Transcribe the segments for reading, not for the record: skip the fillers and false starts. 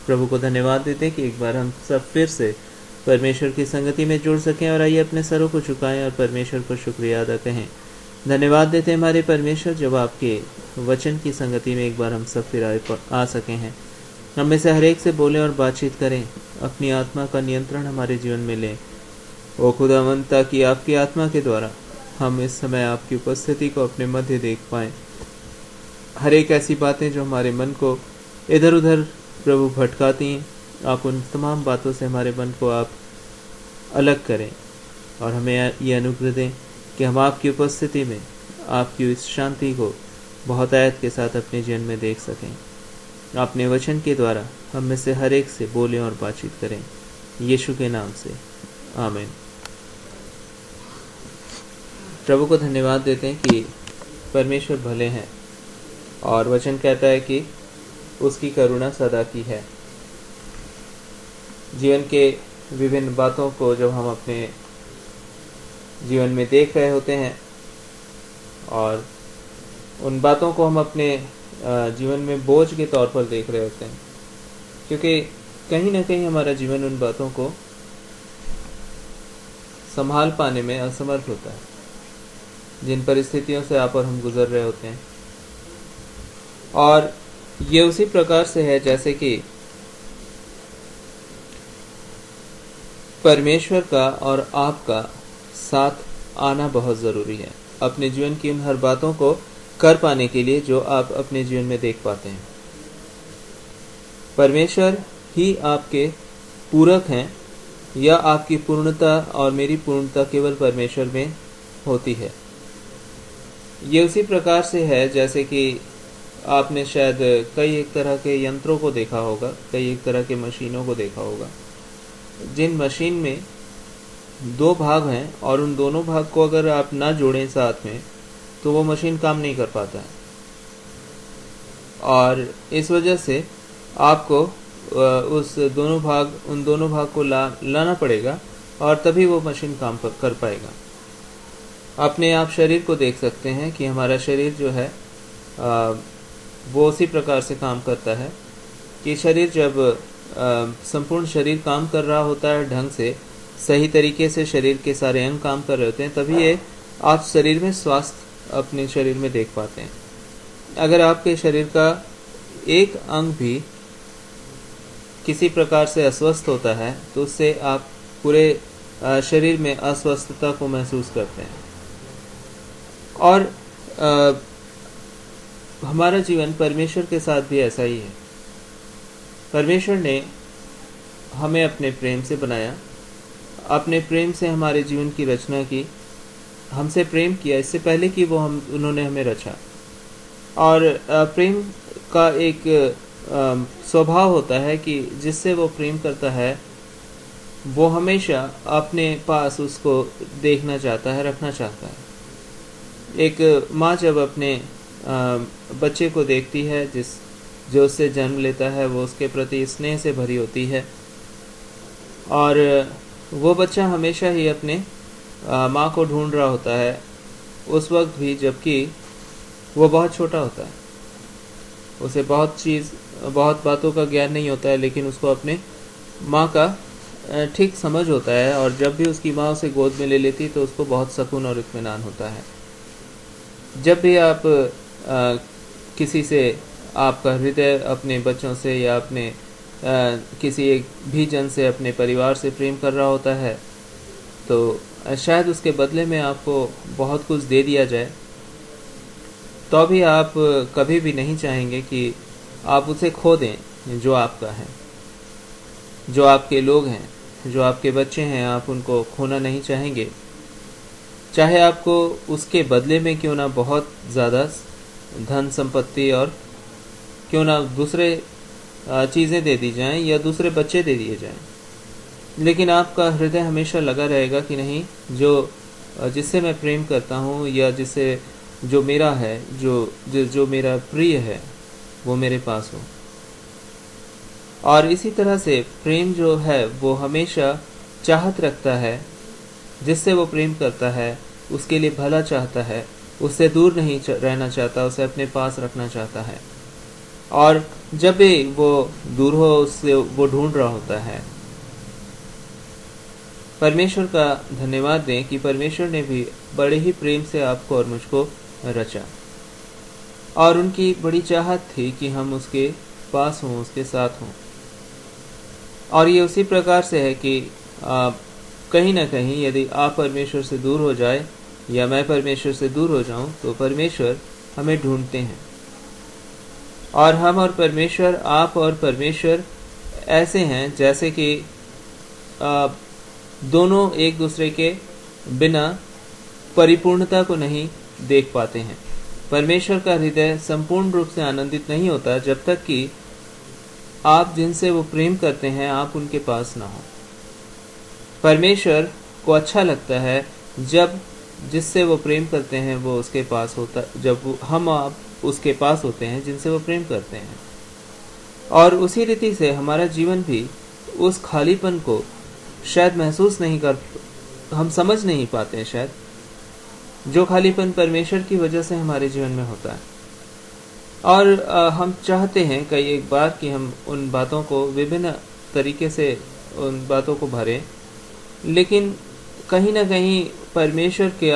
प्रभु को धन्यवाद देते हैं कि एक बार हम सब फिर से परमेश्वर की संगति में जुड़ सकें। और आइए अपने सरों को झुकाएं और परमेश्वर को शुक्रिया अदा कहें। धन्यवाद देते हैं हमारे परमेश्वर, जब आपके वचन की संगति में एक बार हम सब फिर आ सके हैं। हम में से हर एक से बोलें और बातचीत करें, अपनी आत्मा का नियंत्रण हमारे जीवन में लें। ओ खुदावंद, ताकि आपकी आत्मा के द्वारा हम इस समय आपकी उपस्थिति को अपने मध्य देख पाएं। हर एक ऐसी बातें जो हमारे मन को इधर उधर प्रभु भटकाती हैं, आप उन तमाम बातों से हमारे मन को आप अलग करें और हमें ये अनुग्रह दें कि हम आपकी उपस्थिति में आपकी इस शांति को बहुत आयत के साथ अपने जीवन में देख सकें। अपने वचन के द्वारा हम में से हर एक से बोलें और बातचीत करें, यीशु के नाम से, आमीन। प्रभु को धन्यवाद देते हैं कि परमेश्वर भले हैं और वचन कहता है कि उसकी करुणा सदा की है। जीवन के विभिन्न बातों को जब हम अपने जीवन में देख रहे होते हैं और उन बातों को हम अपने जीवन में बोझ के तौर पर देख रहे होते हैं, क्योंकि कहीं ना कहीं हमारा जीवन उन बातों को संभाल पाने में असमर्थ होता है, जिन परिस्थितियों से आप और हम गुजर रहे होते हैं। और ये उसी प्रकार से है जैसे कि परमेश्वर का और आपका साथ आना बहुत ज़रूरी है अपने जीवन की उन हर बातों को कर पाने के लिए जो आप अपने जीवन में देख पाते हैं। परमेश्वर ही आपके पूरक हैं, या आपकी पूर्णता और मेरी पूर्णता केवल परमेश्वर में होती है। ये उसी प्रकार से है जैसे कि आपने शायद कई एक तरह के यंत्रों को देखा होगा, कई एक तरह के मशीनों को देखा होगा, जिन मशीन में दो भाग हैं और उन दोनों भाग को अगर आप ना जोड़ें साथ में तो वो मशीन काम नहीं कर पाता है। और इस वजह से आपको उन दोनों भाग को लाना पड़ेगा और तभी वो मशीन काम कर पाएगा। अपने आप शरीर को देख सकते हैं कि हमारा शरीर जो है वो उसी प्रकार से काम करता है कि शरीर जब संपूर्ण शरीर काम कर रहा होता है ढंग से, सही तरीके से शरीर के सारे अंग काम कर रहे होते हैं, तभी ये आप शरीर में स्वास्थ्य अपने शरीर में देख पाते हैं। अगर आपके शरीर का एक अंग भी किसी प्रकार से अस्वस्थ होता है तो उससे आप पूरे शरीर में अस्वस्थता को महसूस करते हैं। और हमारा जीवन परमेश्वर के साथ भी ऐसा ही है। परमेश्वर ने हमें अपने प्रेम से बनाया, अपने प्रेम से हमारे जीवन की रचना की, हमसे प्रेम किया इससे पहले कि उन्होंने हमें रचा। और प्रेम का एक स्वभाव होता है कि जिससे वो प्रेम करता है वो हमेशा अपने पास उसको देखना चाहता है, रखना चाहता है। एक माँ जब अपने बच्चे को देखती है जो उससे जन्म लेता है, वो उसके प्रति स्नेह से भरी होती है और वो बच्चा हमेशा ही अपने माँ को ढूंढ रहा होता है, उस वक्त भी जबकि वो बहुत छोटा होता है। उसे बहुत बातों का ज्ञान नहीं होता है, लेकिन उसको अपने माँ का ठीक समझ होता है। और जब भी उसकी माँ उसे गोद में ले लेती तो उसको बहुत सुकून और इत्मीनान होता है। जब भी आप किसी से आपका हृदय अपने बच्चों से या अपने किसी एक भी जन से, अपने परिवार से प्रेम कर रहा होता है तो शायद उसके बदले में आपको बहुत कुछ दे दिया जाए, तो भी आप कभी भी नहीं चाहेंगे कि आप उसे खो दें जो आपका है। जो आपके लोग हैं, जो आपके बच्चे हैं, आप उनको खोना नहीं चाहेंगे, चाहे आपको उसके बदले में क्यों ना बहुत ज़्यादा धन संपत्ति और क्यों ना दूसरे चीज़ें दे दी जाएं या दूसरे बच्चे दे दिए जाएं, लेकिन आपका हृदय हमेशा लगा रहेगा कि नहीं, जिससे मैं प्रेम करता हूँ या जो मेरा है, जो मेरा प्रिय है, वो मेरे पास हो। और इसी तरह से प्रेम जो है वो हमेशा चाहत रखता है, जिससे वो प्रेम करता है उसके लिए भला चाहता है, उससे दूर नहीं रहना चाहता, उसे अपने पास रखना चाहता है। और जब भी वो दूर हो उससे वो ढूंढ रहा होता है। परमेश्वर का धन्यवाद दें कि परमेश्वर ने भी बड़े ही प्रेम से आपको और मुझको रचा, और उनकी बड़ी चाहत थी कि हम उसके पास हों, उसके साथ हों। और ये उसी प्रकार से है कि कहीं ना कहीं यदि आप परमेश्वर से दूर हो जाए या मैं परमेश्वर से दूर हो जाऊं, तो परमेश्वर हमें ढूंढते हैं। और हम और परमेश्वर, आप और परमेश्वर ऐसे हैं जैसे कि दोनों एक दूसरे के बिना परिपूर्णता को नहीं देख पाते हैं। परमेश्वर का हृदय संपूर्ण रूप से आनंदित नहीं होता जब तक कि आप जिनसे वो प्रेम करते हैं आप उनके पास ना हो। परमेश्वर को अच्छा लगता है जब जिससे वो प्रेम करते हैं वो उसके पास होता, जब हम आप उसके पास होते हैं जिनसे वो प्रेम करते हैं। और उसी रीति से हमारा जीवन भी उस खालीपन को शायद महसूस नहीं कर, हम समझ नहीं पाते हैं शायद, जो खालीपन परमेश्वर की वजह से हमारे जीवन में होता है। और हम चाहते हैं कई एक बार कि हम उन बातों को विभिन्न तरीके से उन बातों को भरें, लेकिन कहीं ना कहीं परमेश्वर की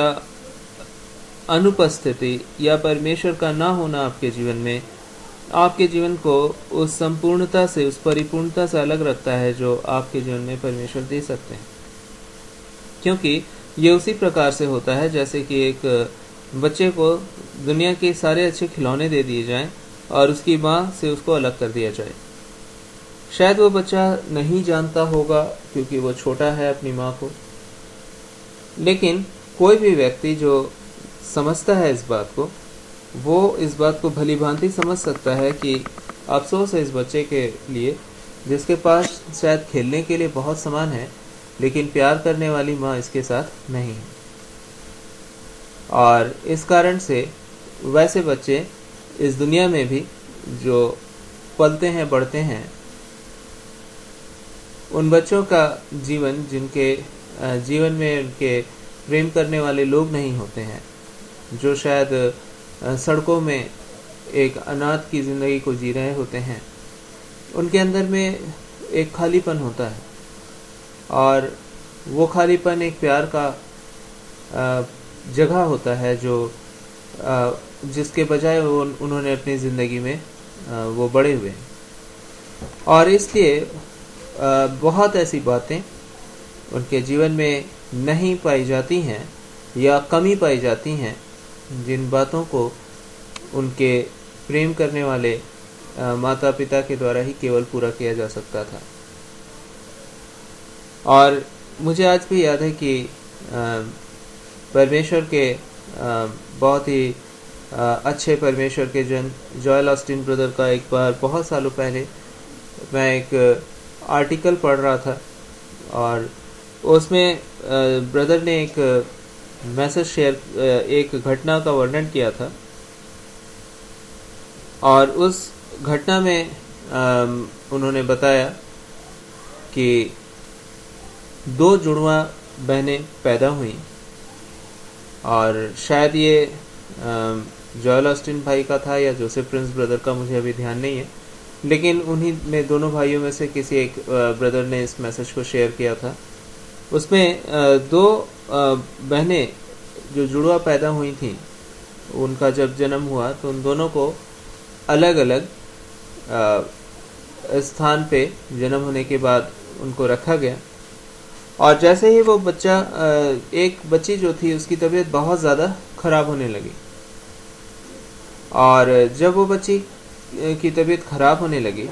अनुपस्थिति या परमेश्वर का ना होना आपके जीवन में आपके जीवन को उस संपूर्णता से, उस परिपूर्णता से अलग रखता है जो आपके जीवन में परमेश्वर दे सकते हैं। क्योंकि ये उसी प्रकार से होता है जैसे कि एक बच्चे को दुनिया के सारे अच्छे खिलौने दे दिए जाएं और उसकी माँ से उसको अलग कर दिया जाए। शायद वो बच्चा नहीं जानता होगा क्योंकि वो छोटा है अपनी माँ को, लेकिन कोई भी व्यक्ति जो समझता है इस बात को, वो इस बात को भली भांति समझ सकता है कि अफसोस है इस बच्चे के लिए जिसके पास शायद खेलने के लिए बहुत सामान है, लेकिन प्यार करने वाली माँ इसके साथ नहीं है। और इस कारण से वैसे बच्चे इस दुनिया में भी जो पलते हैं, बढ़ते हैं, उन बच्चों का जीवन जिनके जीवन में उनके प्रेम करने वाले लोग नहीं होते हैं, जो शायद सड़कों में एक अनाथ की ज़िंदगी को जी रहे होते हैं, उनके अंदर में एक खालीपन होता है। और वो खालीपन एक प्यार का जगह होता है जो जिसके बजाय उन्होंने अपनी ज़िंदगी में वो बड़े हुए। और इसलिए बहुत ऐसी बातें उनके जीवन में नहीं पाई जाती हैं या कमी पाई जाती हैं जिन बातों को उनके प्रेम करने वाले माता पिता के द्वारा ही केवल पूरा किया जा सकता था। और मुझे आज भी याद है कि परमेश्वर के बहुत ही अच्छे परमेश्वर के जन जॉयल ऑस्टिन ब्रदर का एक बार बहुत सालों पहले मैं एक आर्टिकल पढ़ रहा था, और उसमें ब्रदर ने एक मैसेज शेयर, एक घटना का वर्णन किया था। और उस घटना में उन्होंने बताया कि दो जुड़वा बहनें पैदा हुई, और शायद ये जॉयल ऑस्टिन भाई का था या जोसेफ प्रिंस ब्रदर का, मुझे अभी ध्यान नहीं है, लेकिन उन्हीं में दोनों भाइयों में से किसी एक ब्रदर ने इस मैसेज को शेयर किया था। उसमें दो बहनें जो जुड़वा पैदा हुई थीं, उनका जब जन्म हुआ तो उन दोनों को अलग अलग स्थान पे जन्म होने के बाद उनको रखा गया। और जैसे ही वो बच्चा, एक बच्ची जो थी उसकी तबीयत बहुत ज़्यादा ख़राब होने लगी, और जब वो बच्ची की तबीयत ख़राब होने लगी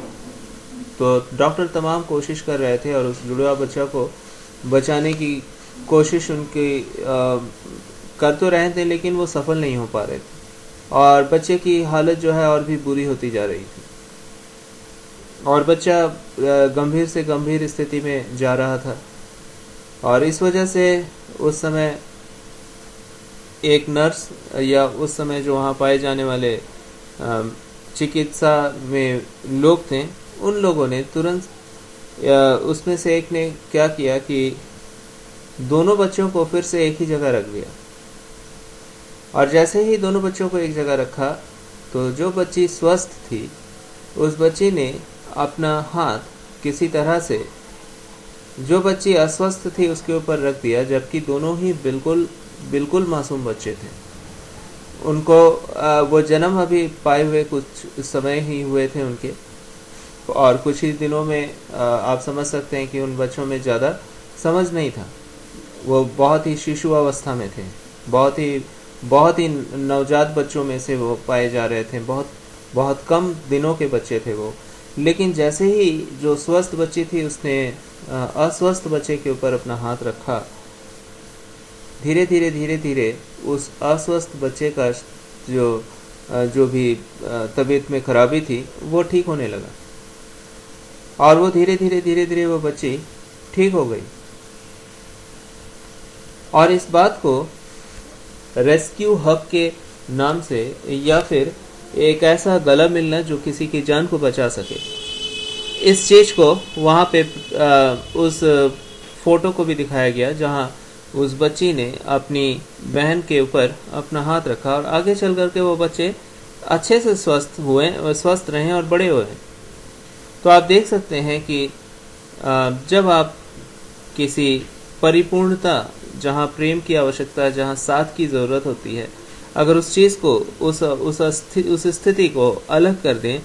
तो डॉक्टर तमाम कोशिश कर रहे थे और उस जुड़वा बच्चा को बचाने की कोशिश उनकी कर तो रहे थे, लेकिन वो सफल नहीं हो पा रहे थे, और बच्चे की हालत जो है और भी बुरी होती जा रही थी, और बच्चा गंभीर से गंभीर स्थिति में जा रहा था। और इस वजह से उस समय एक नर्स या उस समय जो वहाँ पाए जाने वाले चिकित्सा में लोग थे, उन लोगों ने तुरंत उसमें से एक ने क्या किया कि दोनों बच्चों को फिर से एक ही जगह रख दिया। और जैसे ही दोनों बच्चों को एक जगह रखा तो जो बच्ची स्वस्थ थी उस बच्ची ने अपना हाथ किसी तरह से जो बच्ची अस्वस्थ थी उसके ऊपर रख दिया, जबकि दोनों ही बिल्कुल बिल्कुल मासूम बच्चे थे। उनको वो जन्म अभी पाए हुए कुछ समय ही हुए थे उनके, और कुछ ही दिनों में आप समझ सकते हैं कि उन बच्चों में ज़्यादा समझ नहीं था। वो बहुत ही शिशु अवस्था में थे, बहुत ही नवजात बच्चों में से वो पाए जा रहे थे। बहुत कम दिनों के बच्चे थे वो। लेकिन जैसे ही जो स्वस्थ बच्ची थी उसने अस्वस्थ बच्चे के ऊपर अपना हाथ रखा, धीरे धीरे उस अस्वस्थ बच्चे का जो भी तबीयत में खराबी थी वो ठीक होने लगा, और वो धीरे धीरे वो बच्ची ठीक हो गई। और इस बात को रेस्क्यू हब के नाम से, या फिर एक ऐसा गला मिलना जो किसी की जान को बचा सके, इस चीज को वहाँ पे उस फोटो को भी दिखाया गया जहाँ उस बच्ची ने अपनी बहन के ऊपर अपना हाथ रखा, और आगे चल करके वो बच्चे अच्छे से स्वस्थ रहे और बड़े हुए। तो आप देख सकते हैं कि जब आप किसी परिपूर्णता, जहाँ प्रेम की आवश्यकता, जहाँ साथ की ज़रूरत होती है, अगर उस चीज़ को उस स्थिति को अलग कर दें,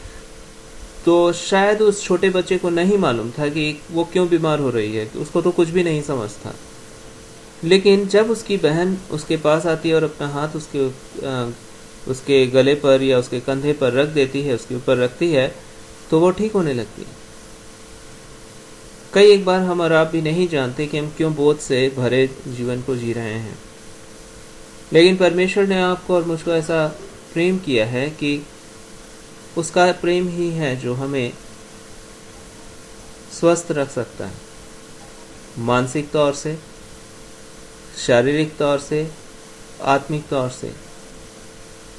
तो शायद उस छोटे बच्चे को नहीं मालूम था कि वो क्यों बीमार हो रही है, उसको तो कुछ भी नहीं समझता। लेकिन जब उसकी बहन उसके पास आती है और अपना हाथ उसके गले पर या उसके कंधे पर रख देती है, उसके ऊपर रखती है, तो वो ठीक होने लगती है। कई एक बार हम और आप भी नहीं जानते कि हम क्यों बोझ से भरे जीवन को जी रहे हैं, लेकिन परमेश्वर ने आपको और मुझको ऐसा प्रेम किया है कि उसका प्रेम ही है जो हमें स्वस्थ रख सकता है, मानसिक तौर से, शारीरिक तौर से, आत्मिक तौर से।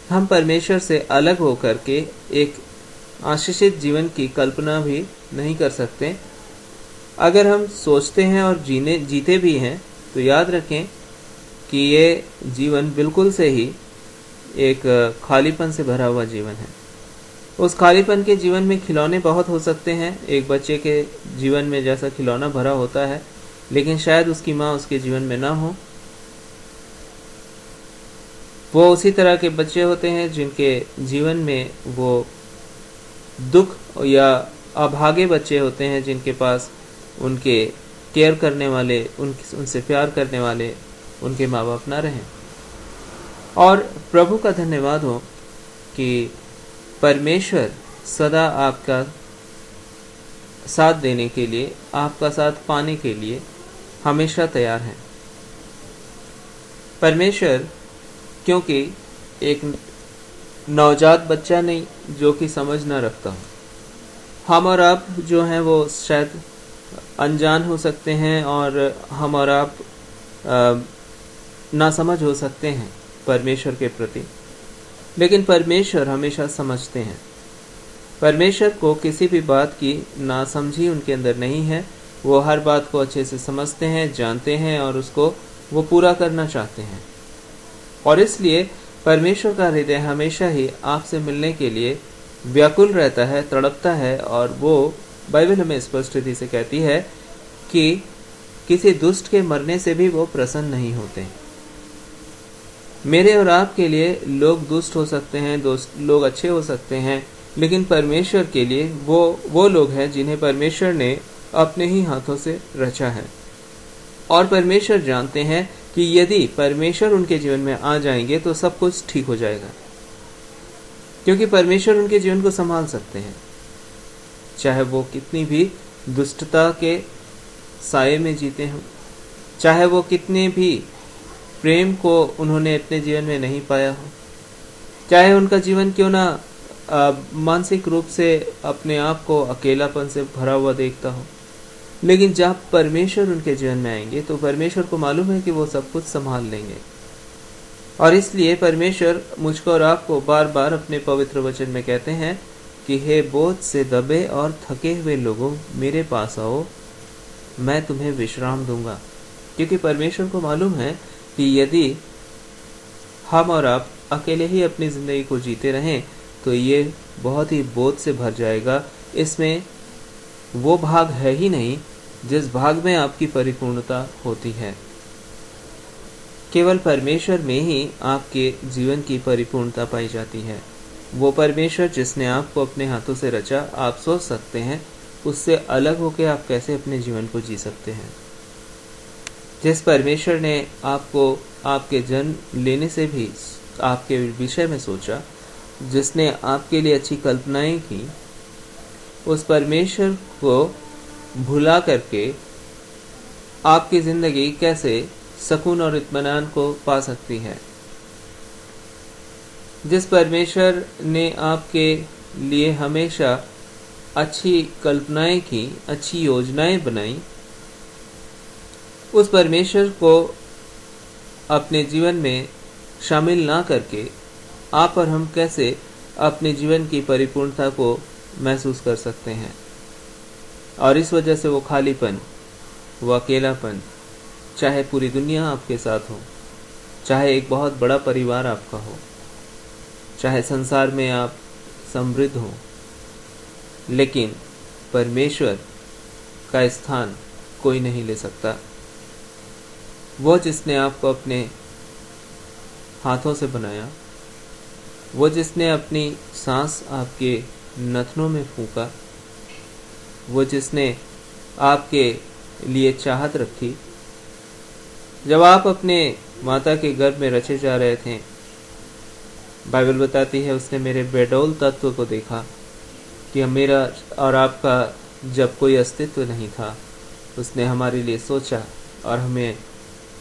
हम परमेश्वर से अलग होकर के एक आशीषित जीवन की कल्पना भी नहीं कर सकते। अगर हम सोचते हैं और जीते भी हैं, तो याद रखें कि ये जीवन बिल्कुल से ही एक खालीपन से भरा हुआ जीवन है। उस खालीपन के जीवन में खिलौने बहुत हो सकते हैं, एक बच्चे के जीवन में जैसा खिलौना भरा होता है, लेकिन शायद उसकी माँ उसके जीवन में ना हो। वो उसी तरह के बच्चे होते हैं जिनके जीवन में वो दुख, या अभागे बच्चे होते हैं जिनके पास उनके केयर करने वाले, उनसे प्यार करने वाले उनके माँ बाप ना रहें। और प्रभु का धन्यवाद हो कि परमेश्वर सदा आपका साथ देने के लिए, आपका साथ पाने के लिए हमेशा तैयार है। परमेश्वर क्योंकि एक नवजात बच्चा नहीं जो कि समझ ना रखता हो। हम और आप जो हैं वो शायद अनजान हो सकते हैं, और हम और आप नासमझ हो सकते हैं परमेश्वर के प्रति, लेकिन परमेश्वर हमेशा समझते हैं। परमेश्वर को किसी भी बात की नासमझी उनके अंदर नहीं है। वो हर बात को अच्छे से समझते हैं, जानते हैं, और उसको वो पूरा करना चाहते हैं। और इसलिए परमेश्वर का हृदय हमेशा ही आपसे मिलने के लिए व्याकुल रहता है, तड़पता है, और वो बाइबल हमें स्पष्ट रीति से कहती है कि किसी दुष्ट के मरने से भी वो प्रसन्न नहीं होते। मेरे और आपके लिए लोग दुष्ट हो सकते हैं, लोग अच्छे हो सकते हैं, लेकिन परमेश्वर के लिए वो लोग हैं जिन्हें परमेश्वर ने अपने ही हाथों से रचा है। और परमेश्वर जानते हैं कि यदि परमेश्वर उनके जीवन में आ जाएंगे तो सब कुछ ठीक हो जाएगा, क्योंकि परमेश्वर उनके जीवन को संभाल सकते हैं। चाहे वो कितनी भी दुष्टता के साये में जीते हों, चाहे वो कितने भी प्रेम को उन्होंने अपने जीवन में नहीं पाया हो, चाहे उनका जीवन क्यों ना मानसिक रूप से अपने आप को अकेलापन से भरा हुआ देखता हो, लेकिन जब परमेश्वर उनके जीवन में आएंगे तो परमेश्वर को मालूम है कि वो सब कुछ संभाल लेंगे। और इसलिए परमेश्वर मुझको और आपको बार बार अपने पवित्र वचन में कहते हैं कि हे बोझ से दबे और थके हुए लोगों, मेरे पास आओ, मैं तुम्हें विश्राम दूंगा। क्योंकि परमेश्वर को मालूम है कि यदि हम और आप अकेले ही अपनी जिंदगी को जीते रहें तो ये बहुत ही बोझ से भर जाएगा। इसमें वो भाग है ही नहीं जिस भाग में आपकी परिपूर्णता होती है। केवल परमेश्वर में ही आपके जीवन की परिपूर्णता पाई जाती है। वो परमेश्वर जिसने आपको अपने हाथों से रचा, आप सोच सकते हैं उससे अलग होकर आप कैसे अपने जीवन को जी सकते हैं। जिस परमेश्वर ने आपको आपके जन्म लेने से भी आपके विषय में सोचा, जिसने आपके लिए अच्छी कल्पनाएं की, उस परमेश्वर को भुला करके आपकी जिंदगी कैसे सुकून और इत्मीनान को पा सकती है। जिस परमेश्वर ने आपके लिए हमेशा अच्छी कल्पनाएं की, अच्छी योजनाएं बनाई, उस परमेश्वर को अपने जीवन में शामिल ना करके आप और हम कैसे अपने जीवन की परिपूर्णता को महसूस कर सकते हैं। और इस वजह से वो खालीपन, वो अकेलापन, चाहे पूरी दुनिया आपके साथ हो, चाहे एक बहुत बड़ा परिवार आपका हो, चाहे संसार में आप समृद्ध हो, लेकिन परमेश्वर का स्थान कोई नहीं ले सकता। वो जिसने आपको अपने हाथों से बनाया, वो जिसने अपनी सांस आपके नथनों में फूंका, वो जिसने आपके लिए चाहत रखी। जब आप अपने माता के गर्भ में रचे जा रहे थे, बाइबल बताती है उसने मेरे बेडौल तत्व को देखा कि मेरा और आपका जब कोई अस्तित्व नहीं था, उसने हमारे लिए सोचा और हमें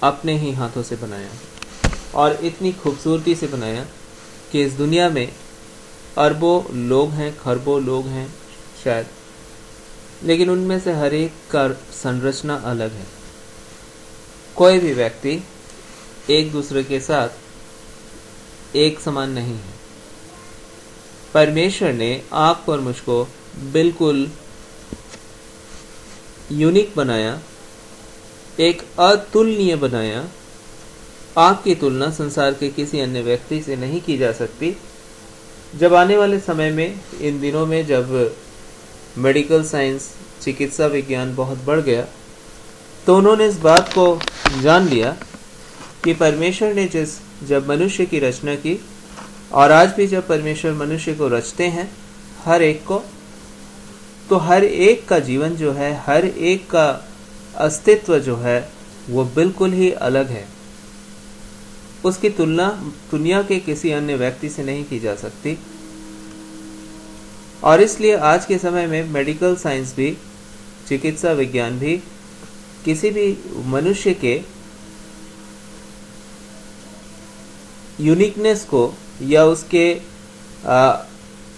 अपने ही हाथों से बनाया, और इतनी खूबसूरती से बनाया कि इस दुनिया में अरबों लोग हैं, खरबों लोग हैं शायद, लेकिन उनमें से हर एक का संरचना अलग है। कोई भी व्यक्ति एक दूसरे के साथ एक समान नहीं है। परमेश्वर ने आपको और मुझको बिल्कुल यूनिक बनाया, एक अतुलनीय बनाया। आपकी तुलना संसार के किसी अन्य व्यक्ति से नहीं की जा सकती। जब आने वाले समय में, इन दिनों में जब मेडिकल साइंस, चिकित्सा विज्ञान बहुत बढ़ गया, तो उन्होंने इस बात को जान लिया कि परमेश्वर ने जब मनुष्य की रचना की, और आज भी जब परमेश्वर मनुष्य को रचते हैं, हर एक को, तो हर एक का जीवन जो है, हर एक का अस्तित्व जो है, वो बिल्कुल ही अलग है। उसकी तुलना दुनिया के किसी अन्य व्यक्ति से नहीं की जा सकती। और इसलिए आज के समय में मेडिकल साइंस भी, चिकित्सा विज्ञान भी किसी भी मनुष्य के यूनिकनेस को या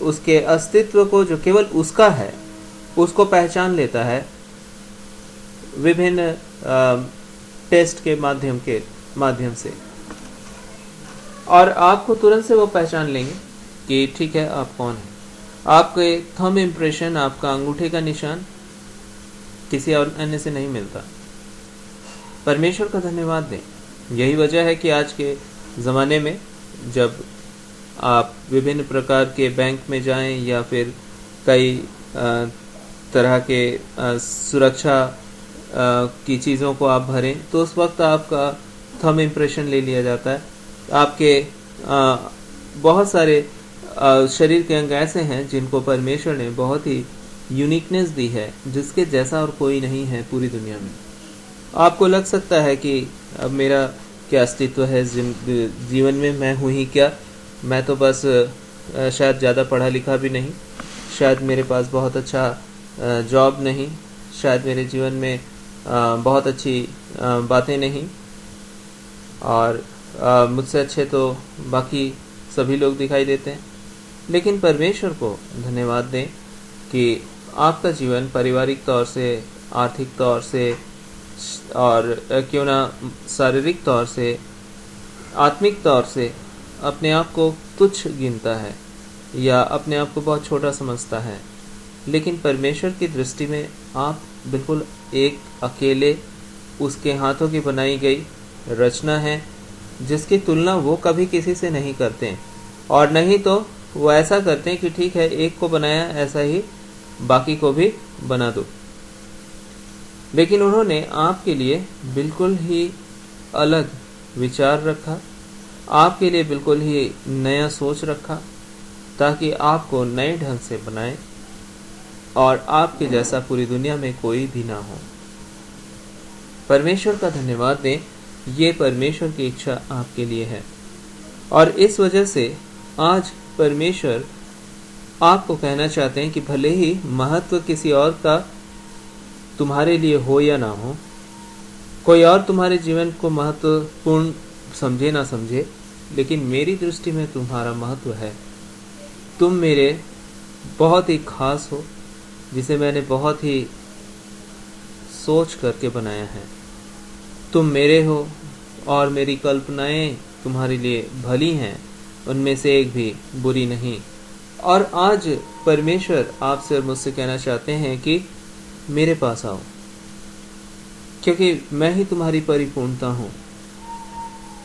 उसके अस्तित्व को जो केवल उसका है, उसको पहचान लेता है विभिन्न टेस्ट के माध्यम से। और आपको तुरंत से वो पहचान लेंगे कि ठीक है, आप कौन हैं। आपके थंब इम्प्रेशन, आपका अंगूठे का निशान किसी और अन्य से नहीं मिलता। परमेश्वर का धन्यवाद दें। यही वजह है कि आज के ज़माने में जब आप विभिन्न प्रकार के बैंक में जाएं या फिर कई तरह के सुरक्षा की चीज़ों को आप भरें, तो उस वक्त आपका थंब इम्प्रेशन ले लिया जाता है। आपके बहुत सारे शरीर के अंग ऐसे हैं जिनको परमेश्वर ने बहुत ही यूनिकनेस दी है, जिसके जैसा और कोई नहीं है पूरी दुनिया में। आपको लग सकता है कि अब मेरा क्या अस्तित्व है जीवन में, मैं हूँ ही क्या, मैं तो बस शायद ज़्यादा पढ़ा लिखा भी नहीं, शायद मेरे पास बहुत अच्छा जॉब नहीं, शायद मेरे जीवन में बहुत अच्छी बातें नहीं, और मुझसे अच्छे तो बाकी सभी लोग दिखाई देते हैं। लेकिन परमेश्वर को धन्यवाद दें कि आपका जीवन पारिवारिक तौर से, आर्थिक तौर से, और क्यों ना शारीरिक तौर से, आत्मिक तौर से अपने आप को तुच्छ गिनता है या अपने आप को बहुत छोटा समझता है। लेकिन परमेश्वर की दृष्टि में आप बिल्कुल एक अकेले, उसके हाथों की बनाई गई रचना है, जिसकी तुलना वो कभी किसी से नहीं करते, और नहीं तो वो ऐसा करते हैं कि ठीक है, एक को बनाया ऐसा ही बाकी को भी बना दो। लेकिन उन्होंने आपके लिए बिल्कुल ही अलग विचार रखा, आपके लिए बिल्कुल ही नया सोच रखा, ताकि आपको नए ढंग से बनाए और आपके जैसा पूरी दुनिया में कोई भी ना हो। परमेश्वर का धन्यवाद दें, ये परमेश्वर की इच्छा आपके लिए है। और इस वजह से आज परमेश्वर आपको कहना चाहते हैं कि भले ही महत्व किसी और का तुम्हारे लिए हो या ना हो, कोई और तुम्हारे जीवन को महत्वपूर्ण समझे ना समझे, लेकिन मेरी दृष्टि में तुम्हारा महत्व है। तुम मेरे बहुत ही खास हो, जिसे मैंने बहुत ही सोच करके बनाया है। तुम मेरे हो और मेरी कल्पनाएं तुम्हारे लिए भली हैं, उनमें से एक भी बुरी नहीं। और आज परमेश्वर आपसे और मुझसे कहना चाहते हैं कि मेरे पास आओ, क्योंकि मैं ही तुम्हारी परिपूर्णता हूँ।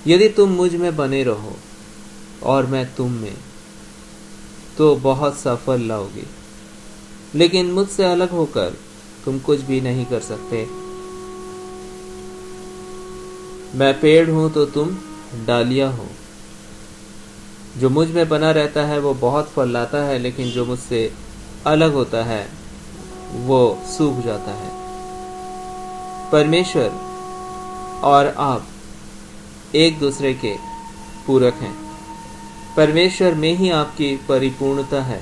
यदि तुम मुझ में बने रहो और मैं तुम में, तो बहुत सा फल लाओगे। लेकिन मुझसे अलग होकर तुम कुछ भी नहीं कर सकते। मैं पेड़ हूं तो तुम डालियां हो। जो मुझ में बना रहता है वो बहुत फल लाता है, लेकिन जो मुझसे अलग होता है वो सूख जाता है। परमेश्वर और आप एक दूसरे के पूरक हैं। परमेश्वर में ही आपकी परिपूर्णता है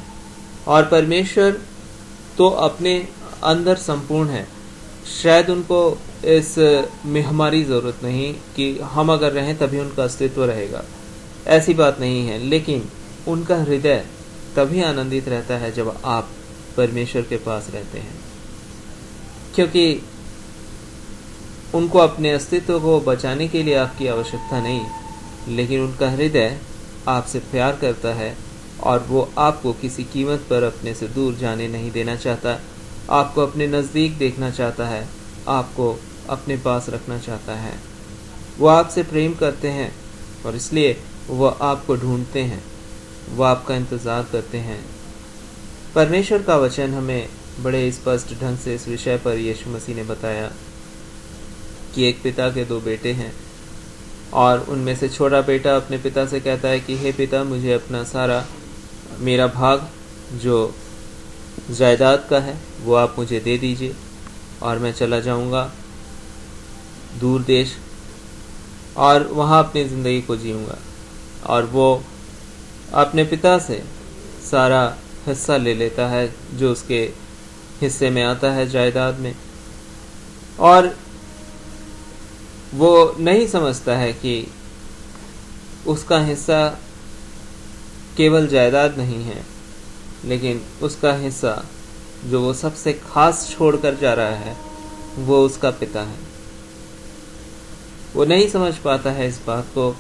और परमेश्वर तो अपने अंदर संपूर्ण है। शायद उनको इस में हमारी ज़रूरत नहीं कि हम अगर रहें तभी उनका अस्तित्व रहेगा, ऐसी बात नहीं है। लेकिन उनका हृदय तभी आनंदित रहता है जब आप परमेश्वर के पास रहते हैं, क्योंकि उनको अपने अस्तित्व को बचाने के लिए आपकी आवश्यकता नहीं, लेकिन उनका हृदय आपसे प्यार करता है और वो आपको किसी कीमत पर अपने से दूर जाने नहीं देना चाहता। आपको अपने नज़दीक देखना चाहता है, आपको अपने पास रखना चाहता है। वो आपसे प्रेम करते हैं और इसलिए वो आपको ढूंढते हैं, वो आपका इंतज़ार करते हैं। परमेश्वर का वचन हमें बड़े स्पष्ट ढंग से इस विषय पर यीशु मसीह ने बताया कि एक पिता के दो बेटे हैं और उनमें से छोटा बेटा अपने पिता से कहता है कि हे पिता, मुझे अपना सारा मेरा भाग जो जायदाद का है वो आप मुझे दे दीजिए और मैं चला जाऊंगा दूर देश और वहाँ अपनी ज़िंदगी को जीऊँगा। और वो अपने पिता से सारा हिस्सा ले लेता है जो उसके हिस्से में आता है जायदाद में, और वो नहीं समझता है कि उसका हिस्सा केवल जायदाद नहीं है, लेकिन उसका हिस्सा जो वो सबसे खास छोड़कर जा रहा है वो उसका पिता है। वो नहीं समझ पाता है इस बात को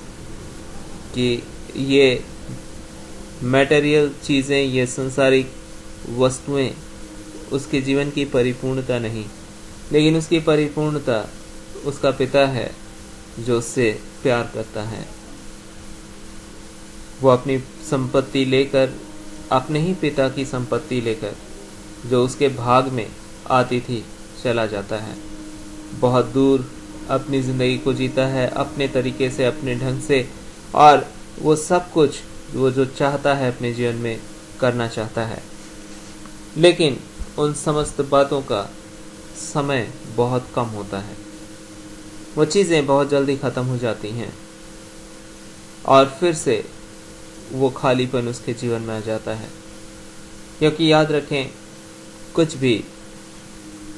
कि ये मटेरियल चीज़ें, ये संसारिक वस्तुएं उसके जीवन की परिपूर्णता नहीं, लेकिन उसकी परिपूर्णता उसका पिता है जो उससे प्यार करता है। वो अपनी संपत्ति लेकर, अपने ही पिता की संपत्ति लेकर जो उसके भाग में आती थी चला जाता है, बहुत दूर अपनी ज़िंदगी को जीता है अपने तरीके से, अपने ढंग से, और वो सब कुछ वो जो चाहता है अपने जीवन में करना चाहता है। लेकिन उन समस्त बातों का समय बहुत कम होता है, वो चीज़ें बहुत जल्दी ख़त्म हो जाती हैं और फिर से वो खालीपन उसके जीवन में आ जाता है। क्योंकि याद रखें, कुछ भी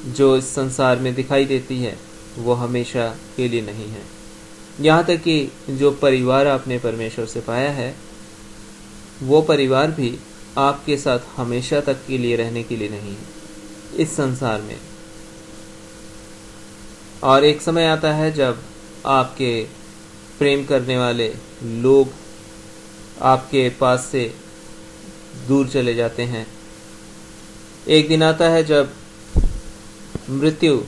जो इस संसार में दिखाई देती है वो हमेशा के लिए नहीं है। यहाँ तक कि जो परिवार आपने परमेश्वर से पाया है वो परिवार भी आपके साथ हमेशा तक के लिए रहने के लिए नहीं है इस संसार में। और एक समय आता है जब आपके प्रेम करने वाले लोग आपके पास से दूर चले जाते हैं। एक दिन आता है जब मृत्यु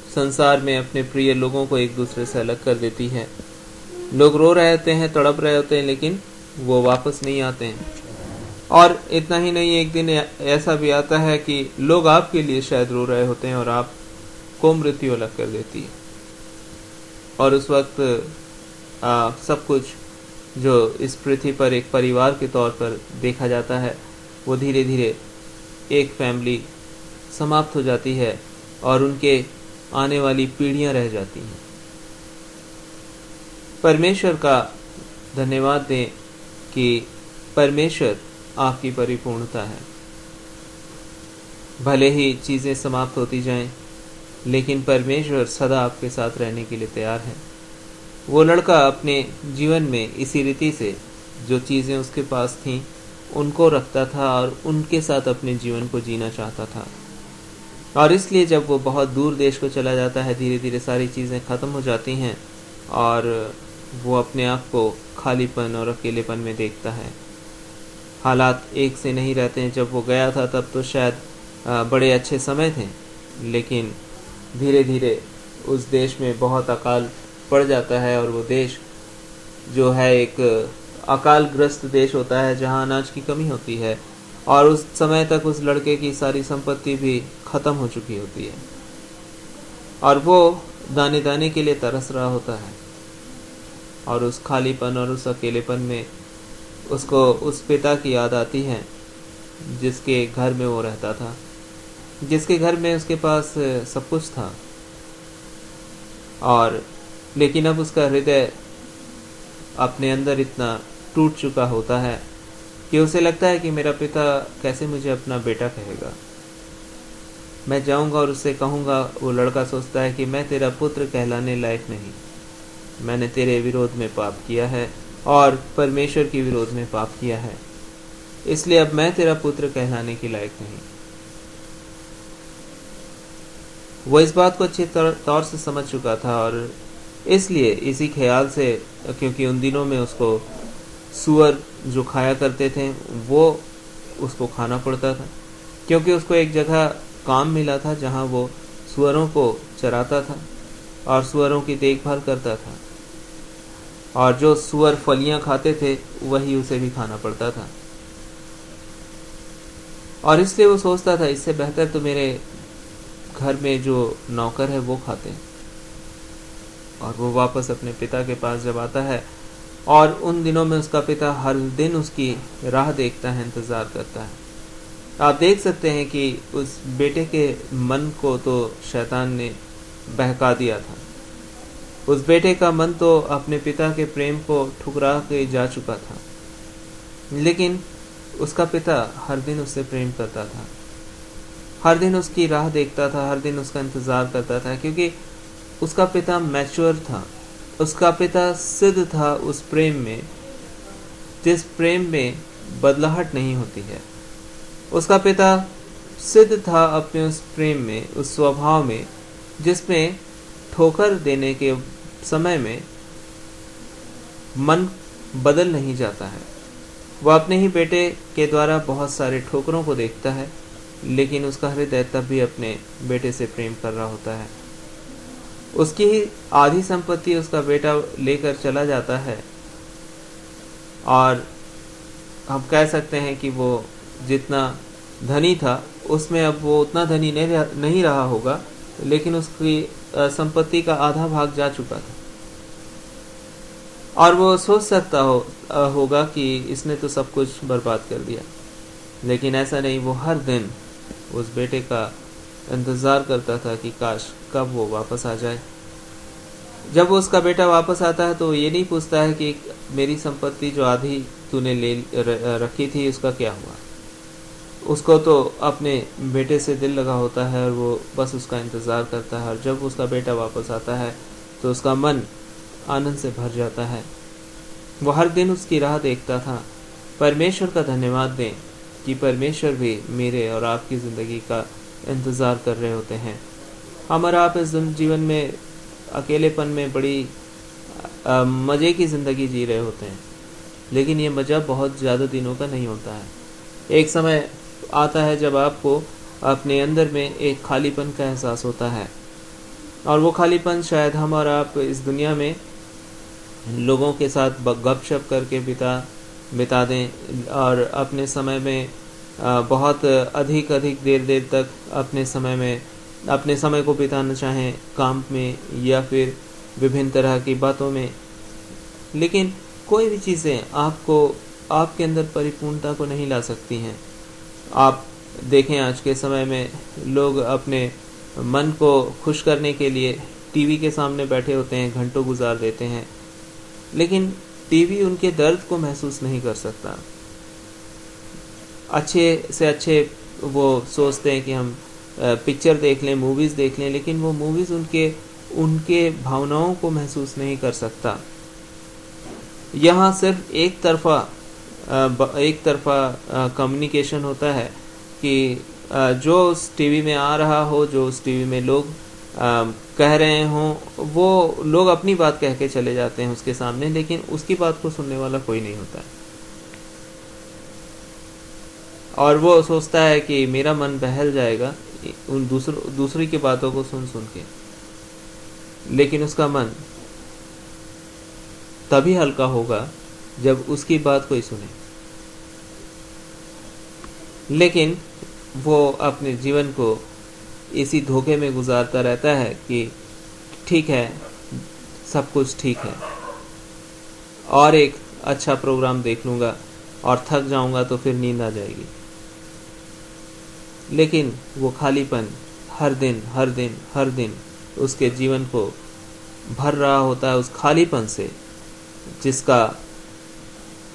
संसार में अपने प्रिय लोगों को एक दूसरे से अलग कर देती है। लोग रो रहे होते हैं, तड़प रहे होते हैं, लेकिन वो वापस नहीं आते हैं। और इतना ही नहीं, एक दिन ऐसा भी आता है कि लोग आपके लिए शायद रो रहे होते हैं और आपको मृत्यु अलग कर देती है। और उस वक्त सब कुछ जो इस पृथ्वी पर एक परिवार के तौर पर देखा जाता है, वो धीरे धीरे एक फैमिली समाप्त हो जाती है और उनके आने वाली पीढ़ियां रह जाती हैं। परमेश्वर का धन्यवाद दें कि परमेश्वर आपकी परिपूर्णता है। भले ही चीज़ें समाप्त होती जाएं, लेकिन परमेश्वर सदा आपके साथ रहने के लिए तैयार है। वो लड़का अपने जीवन में इसी रीति से जो चीज़ें उसके पास थीं उनको रखता था और उनके साथ अपने जीवन को जीना चाहता था। और इसलिए जब वो बहुत दूर देश को चला जाता है, धीरे धीरे सारी चीज़ें ख़त्म हो जाती हैं और वो अपने आप को खालीपन और अकेलेपन में देखता है। हालात एक से नहीं रहते हैं। जब वो गया था तब तो शायद बड़े अच्छे समय थे, लेकिन धीरे धीरे उस देश में बहुत अकाल पड़ जाता है और वो देश जो है एक अकालग्रस्त देश होता है जहाँ अनाज की कमी होती है। और उस समय तक उस लड़के की सारी संपत्ति भी ख़त्म हो चुकी होती है और वो दाने दाने के लिए तरस रहा होता है। और उस खालीपन और उस अकेलेपन में उसको उस पिता की याद आती है जिसके घर में वो रहता था, जिसके घर में उसके पास सब कुछ था। और लेकिन अब उसका हृदय अपने अंदर इतना टूट चुका होता है कि उसे लगता है कि मेरा पिता कैसे मुझे अपना बेटा कहेगा। मैं जाऊंगा और उससे कहूंगा। वो लड़का सोचता है कि मैं तेरा पुत्र कहलाने लायक नहीं, मैंने तेरे विरोध में पाप किया है और परमेश्वर के विरोध में पाप किया है, इसलिए अब मैं तेरा पुत्र कहलाने के लायक नहीं। वो इस बात को अच्छे तौर से समझ चुका था और इसलिए इसी ख्याल से, क्योंकि उन दिनों में उसको सूअर जो खाया करते थे वो उसको खाना पड़ता था, क्योंकि उसको एक जगह काम मिला था जहां वो सूअरों को चराता था और सूअरों की देखभाल करता था। और जो सूअर फलियां खाते थे वही उसे भी खाना पड़ता था। और इसलिए वो सोचता था इससे बेहतर तो मेरे घर में जो नौकर है वो खाते हैं। और वो वापस अपने पिता के पास जब आता है, और उन दिनों में उसका पिता हर दिन उसकी राह देखता है, इंतज़ार करता है। आप देख सकते हैं कि उस बेटे के मन को तो शैतान ने बहका दिया था। उस बेटे का मन तो अपने पिता के प्रेम को ठुकरा के जा चुका था, लेकिन उसका पिता हर दिन उससे प्रेम करता था, हर दिन उसकी राह देखता था, हर दिन उसका इंतज़ार करता था, क्योंकि उसका पिता मैच्योर था। उसका पिता सिद्ध था उस प्रेम में जिस प्रेम में बदलाहट नहीं होती है। उसका पिता सिद्ध था अपने उस प्रेम में, उस स्वभाव में जिसमें ठोकर देने के समय में मन बदल नहीं जाता है। वह अपने ही बेटे के द्वारा बहुत सारे ठोकरों को देखता है, लेकिन उसका हृदय तब भी अपने बेटे से प्रेम कर रहा होता है। उसकी ही आधी संपत्ति उसका बेटा लेकर चला जाता है और हम कह सकते हैं कि वो जितना धनी था उसमें अब वो उतना धनी नहीं रहा होगा, लेकिन उसकी संपत्ति का आधा भाग जा चुका था। और वो सोच सकता होगा कि इसने तो सब कुछ बर्बाद कर दिया, लेकिन ऐसा नहीं। वो हर दिन उस बेटे का इंतज़ार करता था कि काश कब वो वापस आ जाए। जब उसका बेटा वापस आता है तो ये नहीं पूछता है कि मेरी संपत्ति जो आधी तूने ले रखी थी उसका क्या हुआ। उसको तो अपने बेटे से दिल लगा होता है और वो बस उसका इंतज़ार करता है। और जब उसका बेटा वापस आता है तो उसका मन आनंद से भर जाता है। वो हर दिन उसकी राह देखता था। परमेश्वर का धन्यवाद दें कि परमेश्वर भी मेरे और आपकी ज़िंदगी का इंतज़ार कर रहे होते हैं। हम और आप इस जीवन में अकेलेपन में बड़ी मज़े की ज़िंदगी जी रहे होते हैं, लेकिन ये मज़ा बहुत ज़्यादा दिनों का नहीं होता है। एक समय आता है जब आपको अपने अंदर में एक खालीपन का एहसास होता है, और वो खालीपन शायद हम और आप इस दुनिया में लोगों के साथ गपशप करके बिता बिता दें और अपने समय में बहुत अधिक देर तक अपने समय को बिताना चाहें काम में या फिर विभिन्न तरह की बातों में। लेकिन कोई भी चीज़ें आपके अंदर परिपूर्णता को नहीं ला सकती हैं। आप देखें आज के समय में लोग अपने मन को खुश करने के लिए टीवी के सामने बैठे होते हैं, घंटों गुजार देते हैं, लेकिन टीवी उनके दर्द को महसूस नहीं कर सकता। अच्छे से अच्छे वो सोचते हैं कि हम पिक्चर देख लें, मूवीज़ देख लें, लेकिन वो मूवीज़ उनके भावनाओं को महसूस नहीं कर सकता। यहाँ सिर्फ एक तरफा कम्युनिकेशन होता है कि जो उस टीवी में आ रहा हो, जो उस टीवी में लोग कह रहे हों, वो लोग अपनी बात कह के चले जाते हैं उसके सामने, लेकिन उसकी बात को सुनने वाला कोई नहीं होता है। और वो सोचता है कि मेरा मन बहल जाएगा उन दूसरी की बातों को सुन के, लेकिन उसका मन तभी हल्का होगा जब उसकी बात कोई सुने। लेकिन वो अपने जीवन को इसी धोखे में गुजारता रहता है कि ठीक है, सब कुछ ठीक है, और एक अच्छा प्रोग्राम देख लूँगा और थक जाऊँगा तो फिर नींद आ जाएगी। लेकिन वो खालीपन हर दिन उसके जीवन को भर रहा होता है, उस खालीपन से जिसका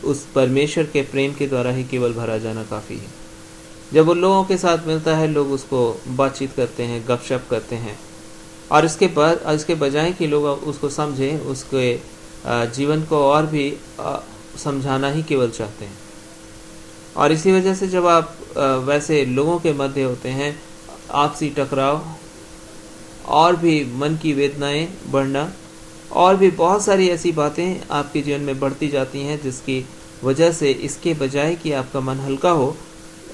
उस परमेश्वर के प्रेम के द्वारा ही केवल भरा जाना काफ़ी है। जब वो लोगों के साथ मिलता है, लोग उसको बातचीत करते हैं, गपशप करते हैं, और इसके बजाय कि लोग उसको समझें, उसके जीवन को और भी समझाना ही केवल चाहते हैं। और इसी वजह से जब आप वैसे लोगों के मध्य होते हैं, आपसी टकराव और भी मन की वेदनाएं बढ़ना और भी बहुत सारी ऐसी बातें आपके जीवन में बढ़ती जाती हैं, जिसकी वजह से इसके बजाय कि आपका मन हल्का हो,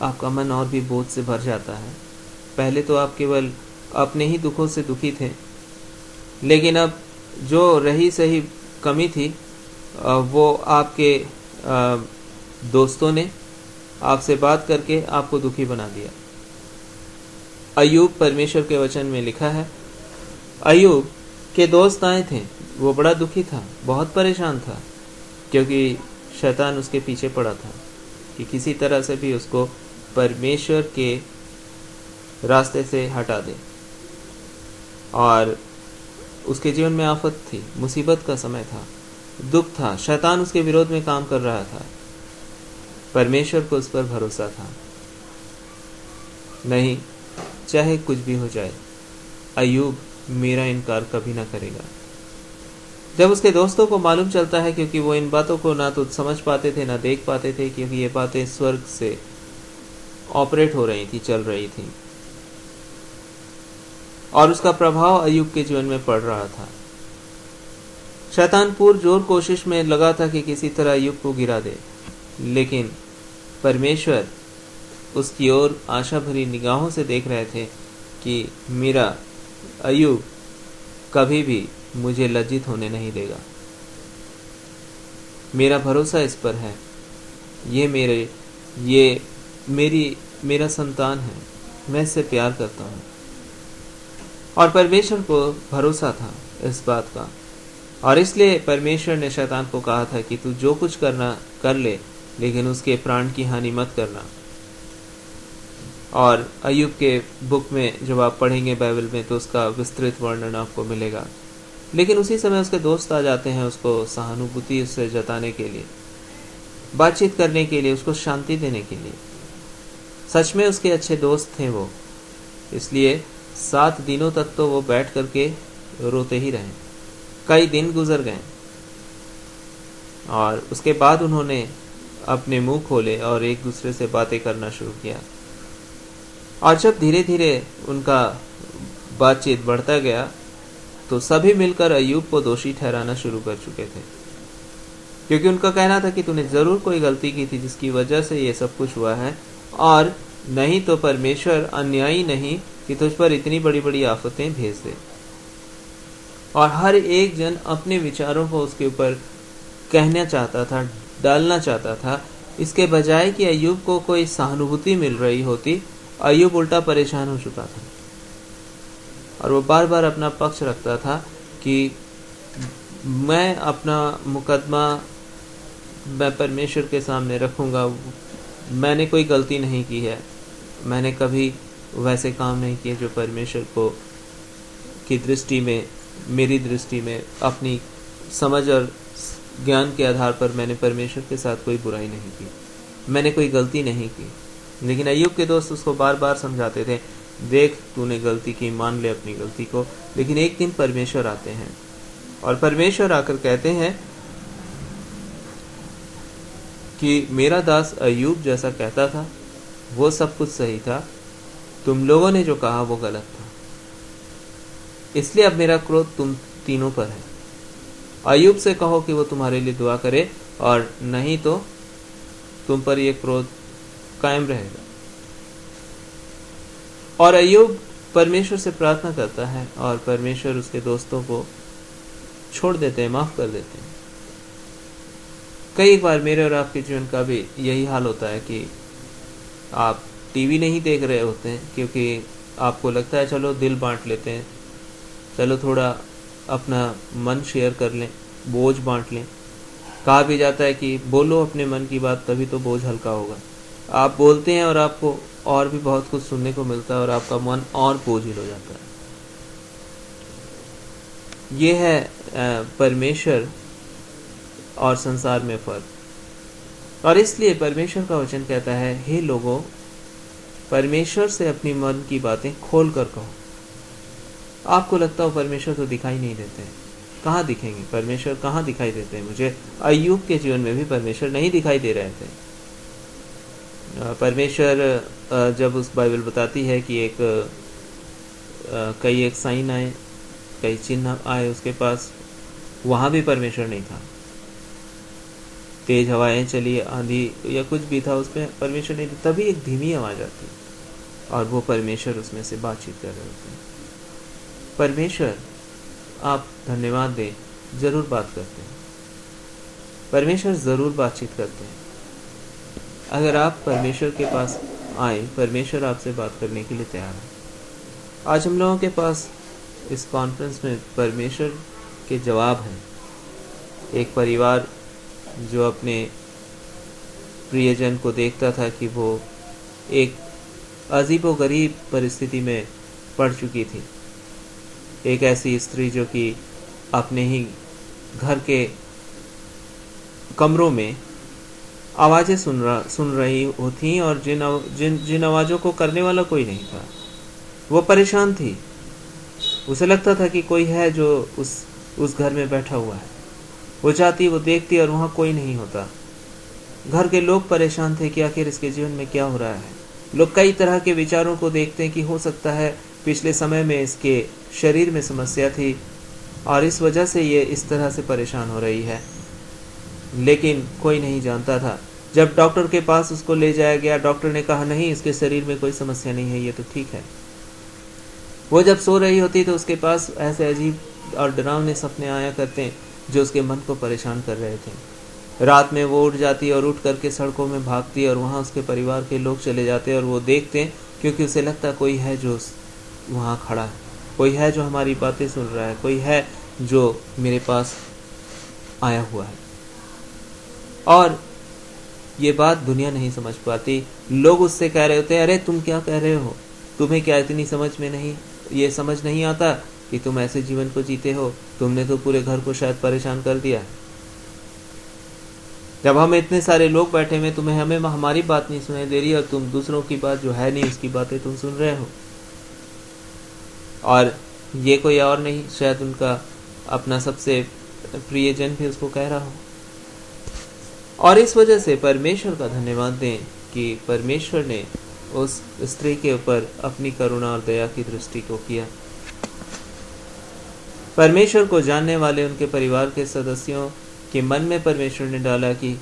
आपका मन और भी बोझ से भर जाता है। पहले तो आप केवल अपने ही दुखों से दुखी थे, लेकिन अब जो रही सही कमी थी वो आपके दोस्तों ने आपसे बात करके आपको दुखी बना दिया। अय्यूब परमेश्वर के वचन में लिखा है, अय्यूब के दोस्त आए थे, वो बड़ा दुखी था, बहुत परेशान था, क्योंकि शैतान उसके पीछे पड़ा था कि किसी तरह से भी उसको परमेश्वर के रास्ते से हटा दे। और उसके जीवन में आफत थी, मुसीबत का समय था, दुख था, शैतान उसके विरोध में काम कर रहा था। परमेश्वर को उस पर भरोसा था, नहीं, चाहे कुछ भी हो जाए, अय्यूब मेरा इनकार कभी ना करेगा। जब उसके दोस्तों को मालूम चलता है, क्योंकि वो इन बातों को ना तो समझ पाते थे ना देख पाते थे, क्योंकि ये बातें स्वर्ग से ऑपरेट हो रही थी, चल रही थी, और उसका प्रभाव अय्यूब के जीवन में पड़ रहा था। शैतान पुरजोर कोशिश में लगा था कि किसी तरह अय्यूब को गिरा दे, लेकिन परमेश्वर उसकी ओर आशा भरी निगाहों से देख रहे थे कि मेरा अय्यूब कभी भी मुझे लज्जित होने नहीं देगा। मेरा भरोसा इस पर है, मेरा संतान है, मैं इससे प्यार करता हूँ। और परमेश्वर को भरोसा था इस बात का, और इसलिए परमेश्वर ने शैतान को कहा था कि तू जो कुछ करना कर ले, लेकिन उसके प्राण की हानि मत करना। और अय्यूब के बुक में जब आप पढ़ेंगे बाइबल में, तो उसका विस्तृत वर्णन आपको मिलेगा। लेकिन उसी समय उसके दोस्त आ जाते हैं उसको सहानुभूति उससे जताने के लिए, बातचीत करने के लिए, उसको शांति देने के लिए। सच में उसके अच्छे दोस्त थे वो, इसलिए 7 दिनों तक तो वो बैठ करके रोते ही रहे। कई दिन गुजर गए और उसके बाद उन्होंने अपने मुंह खोले और एक दूसरे से बातें करना शुरू किया। और जब धीरे धीरे उनका बातचीत बढ़ता गया, तो सभी मिलकर अय्यूब को दोषी ठहराना शुरू कर चुके थे, क्योंकि उनका कहना था कि तूने जरूर कोई गलती की थी जिसकी वजह से ये सब कुछ हुआ है, और नहीं तो परमेश्वर अन्यायी नहीं कि तुझ पर इतनी बड़ी बड़ी आफतें भेज दे। और हर एक जन अपने विचारों को उसके ऊपर कहना चाहता था, डालना चाहता था। इसके बजाय कि अय्यूब को कोई सहानुभूति मिल रही होती, अय्यूब उल्टा परेशान हो चुका था और वो बार बार अपना पक्ष रखता था कि मैं अपना मुकदमा मैं परमेश्वर के सामने रखूंगा, मैंने कोई गलती नहीं की है, मैंने कभी वैसे काम नहीं किए जो परमेश्वर को की दृष्टि में, मेरी दृष्टि में, अपनी समझ और ज्ञान के आधार पर मैंने परमेश्वर के साथ कोई बुराई नहीं की, मैंने कोई गलती नहीं की। लेकिन अय्यूब के दोस्त उसको बार बार समझाते थे, देख तूने गलती की, मान ले अपनी गलती को। लेकिन एक दिन परमेश्वर आते हैं और परमेश्वर आकर कहते हैं कि मेरा दास अय्यूब जैसा कहता था वो सब कुछ सही था, तुम लोगों ने जो कहा वो गलत था, इसलिए अब मेरा क्रोध तुम तीनों पर है। अय्यूब से कहो कि वो तुम्हारे लिए दुआ करे और नहीं तो तुम पर यह क्रोध कायम रहेगा। और अय्यूब परमेश्वर से प्रार्थना करता है और परमेश्वर उसके दोस्तों को छोड़ देते हैं, माफ कर देते हैं। कई बार मेरे और आपके जीवन का भी यही हाल होता है कि आप टीवी नहीं देख रहे होते हैं क्योंकि आपको लगता है चलो दिल बांट लेते हैं, चलो थोड़ा अपना मन शेयर कर लें, बोझ बांट लें। कहा भी जाता है कि बोलो अपने मन की बात, तभी तो बोझ हल्का होगा। आप बोलते हैं और आपको और भी बहुत कुछ सुनने को मिलता है और आपका मन और बोझिल हो जाता है। ये है परमेश्वर और संसार में फर्क। और इसलिए परमेश्वर का वचन कहता है, हे लोगों, परमेश्वर से अपनी मन की बातें खोल कर कहो। आपको लगता हो परमेश्वर तो दिखाई नहीं देते हैं, कहाँ दिखेंगे परमेश्वर, कहाँ दिखाई देते हैं मुझे? अय्यूब के जीवन में भी परमेश्वर नहीं दिखाई दे रहे थे। परमेश्वर जब उस बाइबल बताती है कि कई एक साइन आए, कई चिन्ह आए उसके पास, वहाँ भी परमेश्वर नहीं था। तेज हवाएं चली, आंधी या कुछ भी था, उसमें परमेश्वर नहीं था। तभी एक धीमी आवाज आती और वो परमेश्वर उसमें से बातचीत कर रहे होते हैं। परमेश्वर, आप धन्यवाद दें, जरूर बात करते हैं। परमेश्वर जरूर बातचीत करते हैं। अगर आप परमेश्वर के पास आए, परमेश्वर आपसे बात करने के लिए तैयार है। आज हम लोगों के पास इस कॉन्फ्रेंस में परमेश्वर के जवाब हैं। एक परिवार जो अपने प्रियजन को देखता था कि वो एक अजीबोगरीब परिस्थिति में पड़ चुकी थी। एक ऐसी स्त्री जो कि अपने ही घर के कमरों में आवाज़ें सुन रही होती और जिन आवाज़ों को करने वाला कोई नहीं था। वो परेशान थी। उसे लगता था कि कोई है जो उस घर में बैठा हुआ है। वो चाहती, वो देखती और वहाँ कोई नहीं होता। घर के लोग परेशान थे कि आखिर इसके जीवन में क्या हो रहा है। लोग कई तरह के विचारों को देखते हैं कि हो सकता है पिछले समय में इसके शरीर में समस्या थी और इस वजह से ये इस तरह से परेशान हो रही है। लेकिन कोई नहीं जानता था। जब डॉक्टर के पास उसको ले जाया गया, डॉक्टर ने कहा नहीं, इसके शरीर में कोई समस्या नहीं है, ये तो ठीक है। वो जब सो रही होती तो उसके पास ऐसे अजीब और डरावने सपने आया करते हैं जो उसके मन को परेशान कर रहे थे। रात में वो उठ जाती और उठ करके सड़कों में भागती और वहाँ उसके परिवार के लोग चले जाते और वो देखते हैं, क्योंकि उसे लगता कोई है जो वहाँ खड़ा है, कोई है जो हमारी बातें सुन रहा है, कोई है जो मेरे पास आया हुआ है। और ये बात दुनिया नहीं समझ पाती। लोग उससे कह रहे होते हैं, अरे तुम क्या कह रहे हो, तुम्हें क्या इतनी समझ में नहीं, ये समझ नहीं आता कि तुम ऐसे जीवन को जीते हो, तुमने तो पूरे घर को शायद परेशान कर दिया। जब हम इतने सारे लोग बैठे हुए, हमें हमारी बात नहीं सुनाई दे रही और तुम दूसरों की बात जो है नहीं उसकी बातें तुम सुन रहे हो। और ये कोई और नहीं, शायद उनका अपना सबसे प्रियजन भी उसको कह रहा हो। और इस वजह से परमेश्वर का धन्यवाद दें कि परमेश्वर ने उस स्त्री के ऊपर अपनी करुणा और दया की दृष्टि को किया। परमेश्वर को जानने वाले उनके परिवार के सदस्यों के मन में परमेश्वर ने डाला कि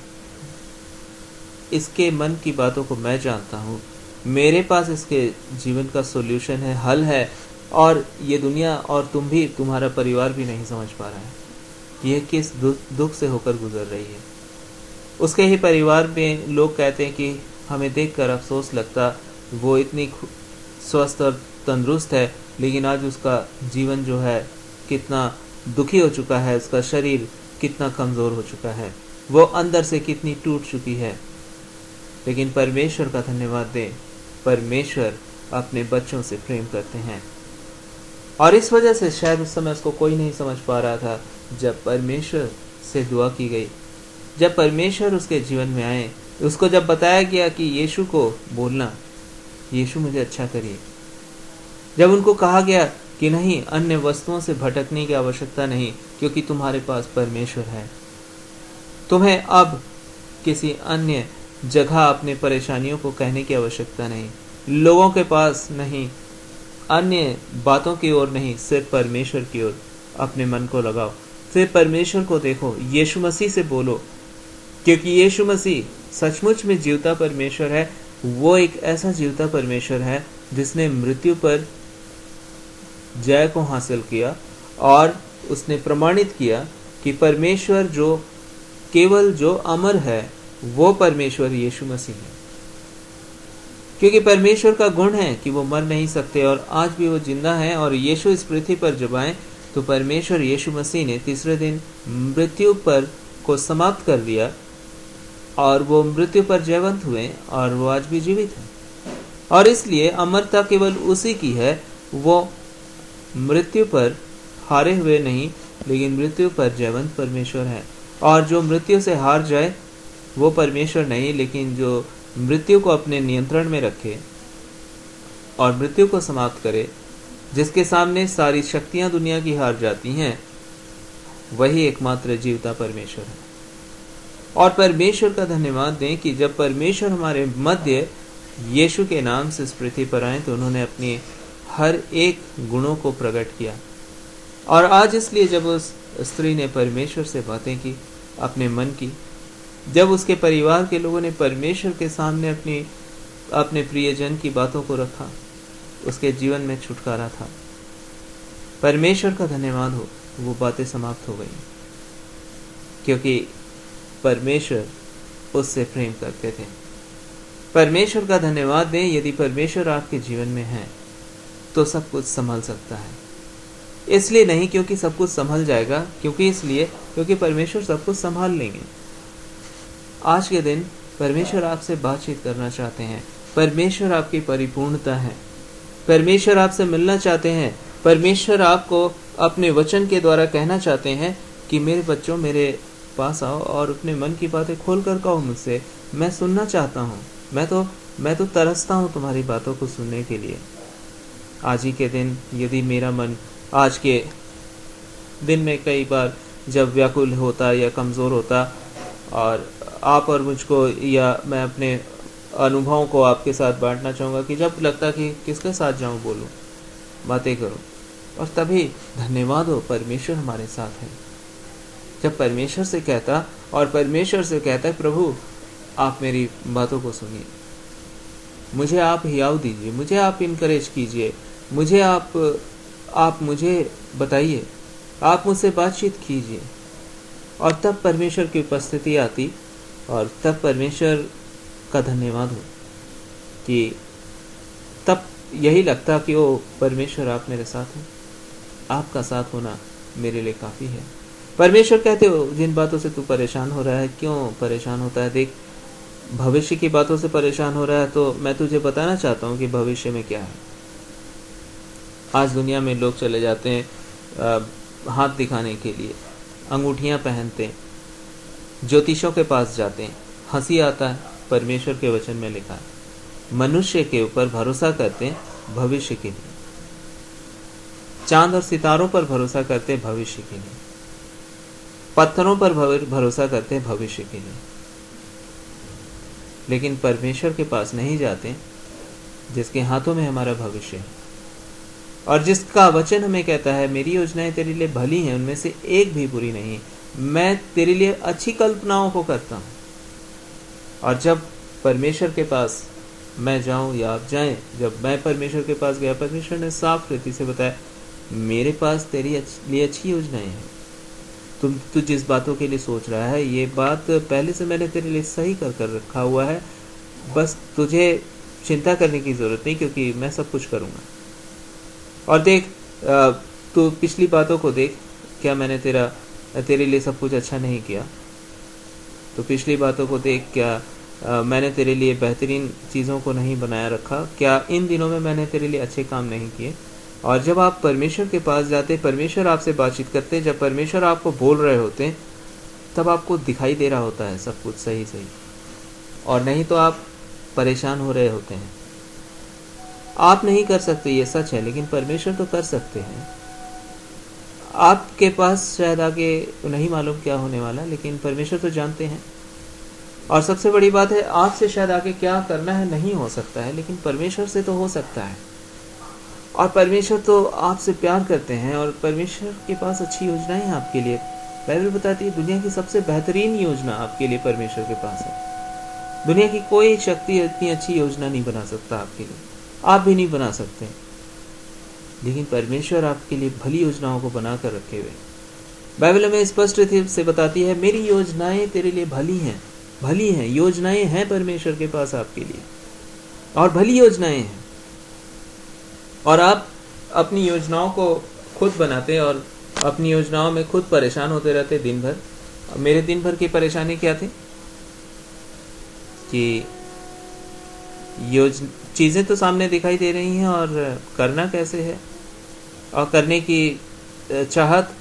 इसके मन की बातों को मैं जानता हूँ, मेरे पास इसके जीवन का सॉल्यूशन है, हल है, और ये दुनिया और तुम भी, तुम्हारा परिवार भी नहीं समझ पा रहा है ये किस दुख से होकर गुजर रही है। उसके ही परिवार में लोग कहते हैं कि हमें देखकर अफसोस लगता, वो इतनी स्वस्थ और तंदुरुस्त है, लेकिन आज उसका जीवन जो है कितना दुखी हो चुका है, उसका शरीर कितना कमज़ोर हो चुका है, वो अंदर से कितनी टूट चुकी है। लेकिन परमेश्वर का धन्यवाद दें, परमेश्वर अपने बच्चों से प्रेम करते हैं। और इस वजह से शायद उस समय उसको कोई नहीं समझ पा रहा था, जब परमेश्वर से दुआ की गई, जब परमेश्वर उसके जीवन में आए, उसको जब बताया गया कि यीशु को बोलना, यीशु मुझे अच्छा करिए, जब उनको कहा गया कि नहीं, अन्य वस्तुओं से भटकने की आवश्यकता नहीं, क्योंकि तुम्हारे पास परमेश्वर है, तुम्हें अब किसी अन्य जगह अपने परेशानियों को कहने की आवश्यकता नहीं, लोगों के पास नहीं, अन्य बातों की ओर नहीं, सिर्फ परमेश्वर की ओर अपने मन को लगाओ, सिर्फ परमेश्वर को देखो, यीशु मसीह से बोलो, क्योंकि यीशु मसीह सचमुच में जीवता परमेश्वर है। वो एक ऐसा जीवता परमेश्वर है जिसने मृत्यु पर जय को हासिल किया और उसने प्रमाणित किया कि परमेश्वर जो केवल जो अमर है वो परमेश्वर यीशु मसीह है। क्योंकि परमेश्वर का गुण है कि वो मर नहीं सकते और आज भी वो जिंदा है। और यीशु इस पृथ्वी पर जब आए तो परमेश्वर यीशु मसीह ने तीसरे दिन मृत्यु पर को समाप्त कर दिया और वो मृत्यु पर जयवंत हुए और वो आज भी जीवित है। और इसलिए अमरता केवल उसी की है, वो मृत्यु पर हारे हुए नहीं, लेकिन मृत्यु पर जयवंत परमेश्वर है। और जो मृत्यु से हार जाए वो परमेश्वर नहीं, लेकिन जो मृत्यु को अपने नियंत्रण में रखे और मृत्यु को समाप्त करे, जिसके सामने सारी शक्तियां दुनिया की हार जाती हैं, वही एकमात्र जीवता परमेश्वर है। और परमेश्वर का धन्यवाद दें कि जब परमेश्वर हमारे मध्य यीशु के नाम से इस पृथ्वी पर आए तो उन्होंने अपनी हर एक गुणों को प्रकट किया। और आज इसलिए जब उस स्त्री ने परमेश्वर से बातें की, अपने मन की, जब उसके परिवार के लोगों ने परमेश्वर के सामने अपने प्रियजन की बातों को रखा, उसके जीवन में छुटकारा था। परमेश्वर का धन्यवाद हो, वो बातें समाप्त हो गई, क्योंकि परमेश्वर उससे प्रेम करते थे। परमेश्वर का धन्यवाद दें, यदि परमेश्वर आपके जीवन में है तो सब कुछ संभल सकता है। इसलिए नहीं क्योंकि सब कुछ संभल जाएगा, क्योंकि परमेश्वर सब कुछ संभाल लेंगे। आज के दिन परमेश्वर आपसे बातचीत करना चाहते हैं। परमेश्वर आपकी परिपूर्णता है। परमेश्वर आपसे मिलना चाहते हैं। परमेश्वर आपको अपने वचन के द्वारा कहना चाहते हैं कि मेरे बच्चों, मेरे पास आओ और अपने मन की बातें खोल कर कहो मुझसे, मैं सुनना चाहता हूँ। मैं तो तरसता हूँ तुम्हारी बातों को सुनने के लिए। आज ही के दिन यदि मेरा मन आज के दिन में कई बार जब व्याकुल होता या कमज़ोर होता, और आप और मुझको, या मैं अपने अनुभवों को आपके साथ बांटना चाहूँगा कि जब लगता कि किसके साथ जाऊँ, बोलूँ, बातें करूँ, और तभी धन्यवाद हो, परमेश्वर हमारे साथ है। जब परमेश्वर से कहता और परमेश्वर से कहता है, प्रभु आप मेरी बातों को सुनिए, मुझे आप हियाव दीजिए, मुझे आप इनकरेज कीजिए, मुझे आप मुझे बताइए, आप मुझसे बातचीत कीजिए। और तब परमेश्वर की उपस्थिति आती और तब परमेश्वर का धन्यवाद हो कि तब यही लगता कि ओ परमेश्वर आप मेरे साथ हैं, आपका साथ होना मेरे लिए काफ़ी है। परमेश्वर कहते हो जिन बातों से तू परेशान हो रहा है, क्यों परेशान होता है, देख भविष्य की बातों से परेशान हो रहा है, तो मैं तुझे बताना चाहता हूँ कि भविष्य में क्या है। आज दुनिया में लोग चले जाते हैं हाथ दिखाने के लिए, अंगूठियाँ पहनते हैं, ज्योतिषों के पास जाते हैं, हंसी आता है। परमेश्वर के वचन में लिखा है मनुष्य के ऊपर भरोसा करते हैं भविष्य के लिए, चांद और सितारों पर भरोसा करते हैं भविष्य के लिए, पत्थरों पर भरोसा करते हैं भविष्य के लिए, लेकिन परमेश्वर के पास नहीं जाते जिसके हाथों में हमारा भविष्य है और जिसका वचन हमें कहता है मेरी योजनाएं तेरे लिए भली हैं, उनमें से एक भी बुरी नहीं, मैं तेरे लिए अच्छी कल्पनाओं को करता हूँ। और जब परमेश्वर के पास मैं जाऊं या आप जाएं, जब मैं परमेश्वर के पास गया, परमेश्वर ने साफ रीति से बताया मेरे पास तेरी लिए अच्छी योजनाएं हैं, तू जिस बातों के लिए सोच रहा है, ये बात पहले से मैंने तेरे लिए सही कर कर रखा हुआ है, बस तुझे चिंता करने की ज़रूरत नहीं, क्योंकि मैं सब कुछ करूँगा। और देख, तू पिछली बातों को देख, क्या मैंने तेरे लिए सब कुछ अच्छा नहीं किया? तो पिछली बातों को देख, क्या मैंने तेरे लिए बेहतरीन चीज़ों को नहीं बनाया रखा? क्या इन दिनों में मैंने तेरे लिए अच्छे काम नहीं किए? और जब आप परमेश्वर के पास जाते, परमेश्वर आपसे बातचीत करते, जब परमेश्वर आपको बोल रहे होते, तब आपको दिखाई दे रहा होता है सब कुछ सही सही, और नहीं तो आप परेशान हो रहे होते हैं। आप नहीं कर सकते, ये सच है, लेकिन परमेश्वर तो कर सकते हैं। आपके पास शायद आगे नहीं मालूम क्या होने वाला, लेकिन परमेश्वर तो जानते हैं। और सबसे बड़ी बात है, आपसे शायद आगे क्या करना है नहीं हो सकता है, लेकिन परमेश्वर से तो हो सकता है। और परमेश्वर तो आपसे प्यार करते हैं, और परमेश्वर के पास अच्छी योजनाएं हैं आपके लिए। बाइबल बताती है दुनिया की सबसे बेहतरीन योजना आपके लिए परमेश्वर के पास है। दुनिया की कोई शक्ति इतनी अच्छी योजना नहीं बना सकता आपके लिए, आप भी नहीं बना सकते, लेकिन परमेश्वर आपके लिए भली योजनाओं को बना कर रखे हुए। बाइबल हमें स्पष्ट से बताती है, मेरी योजनाएं तेरे लिए भली हैं। भली हैं, योजनाएं हैं परमेश्वर के पास आपके लिए, और भली योजनाएं हैं। और आप अपनी योजनाओं को खुद बनाते और अपनी योजनाओं में खुद परेशान होते रहते दिन भर। मेरे दिन भर की परेशानी क्या थी कि चीज़ें तो सामने दिखाई दे रही हैं, और करना कैसे है, और करने की चाहत,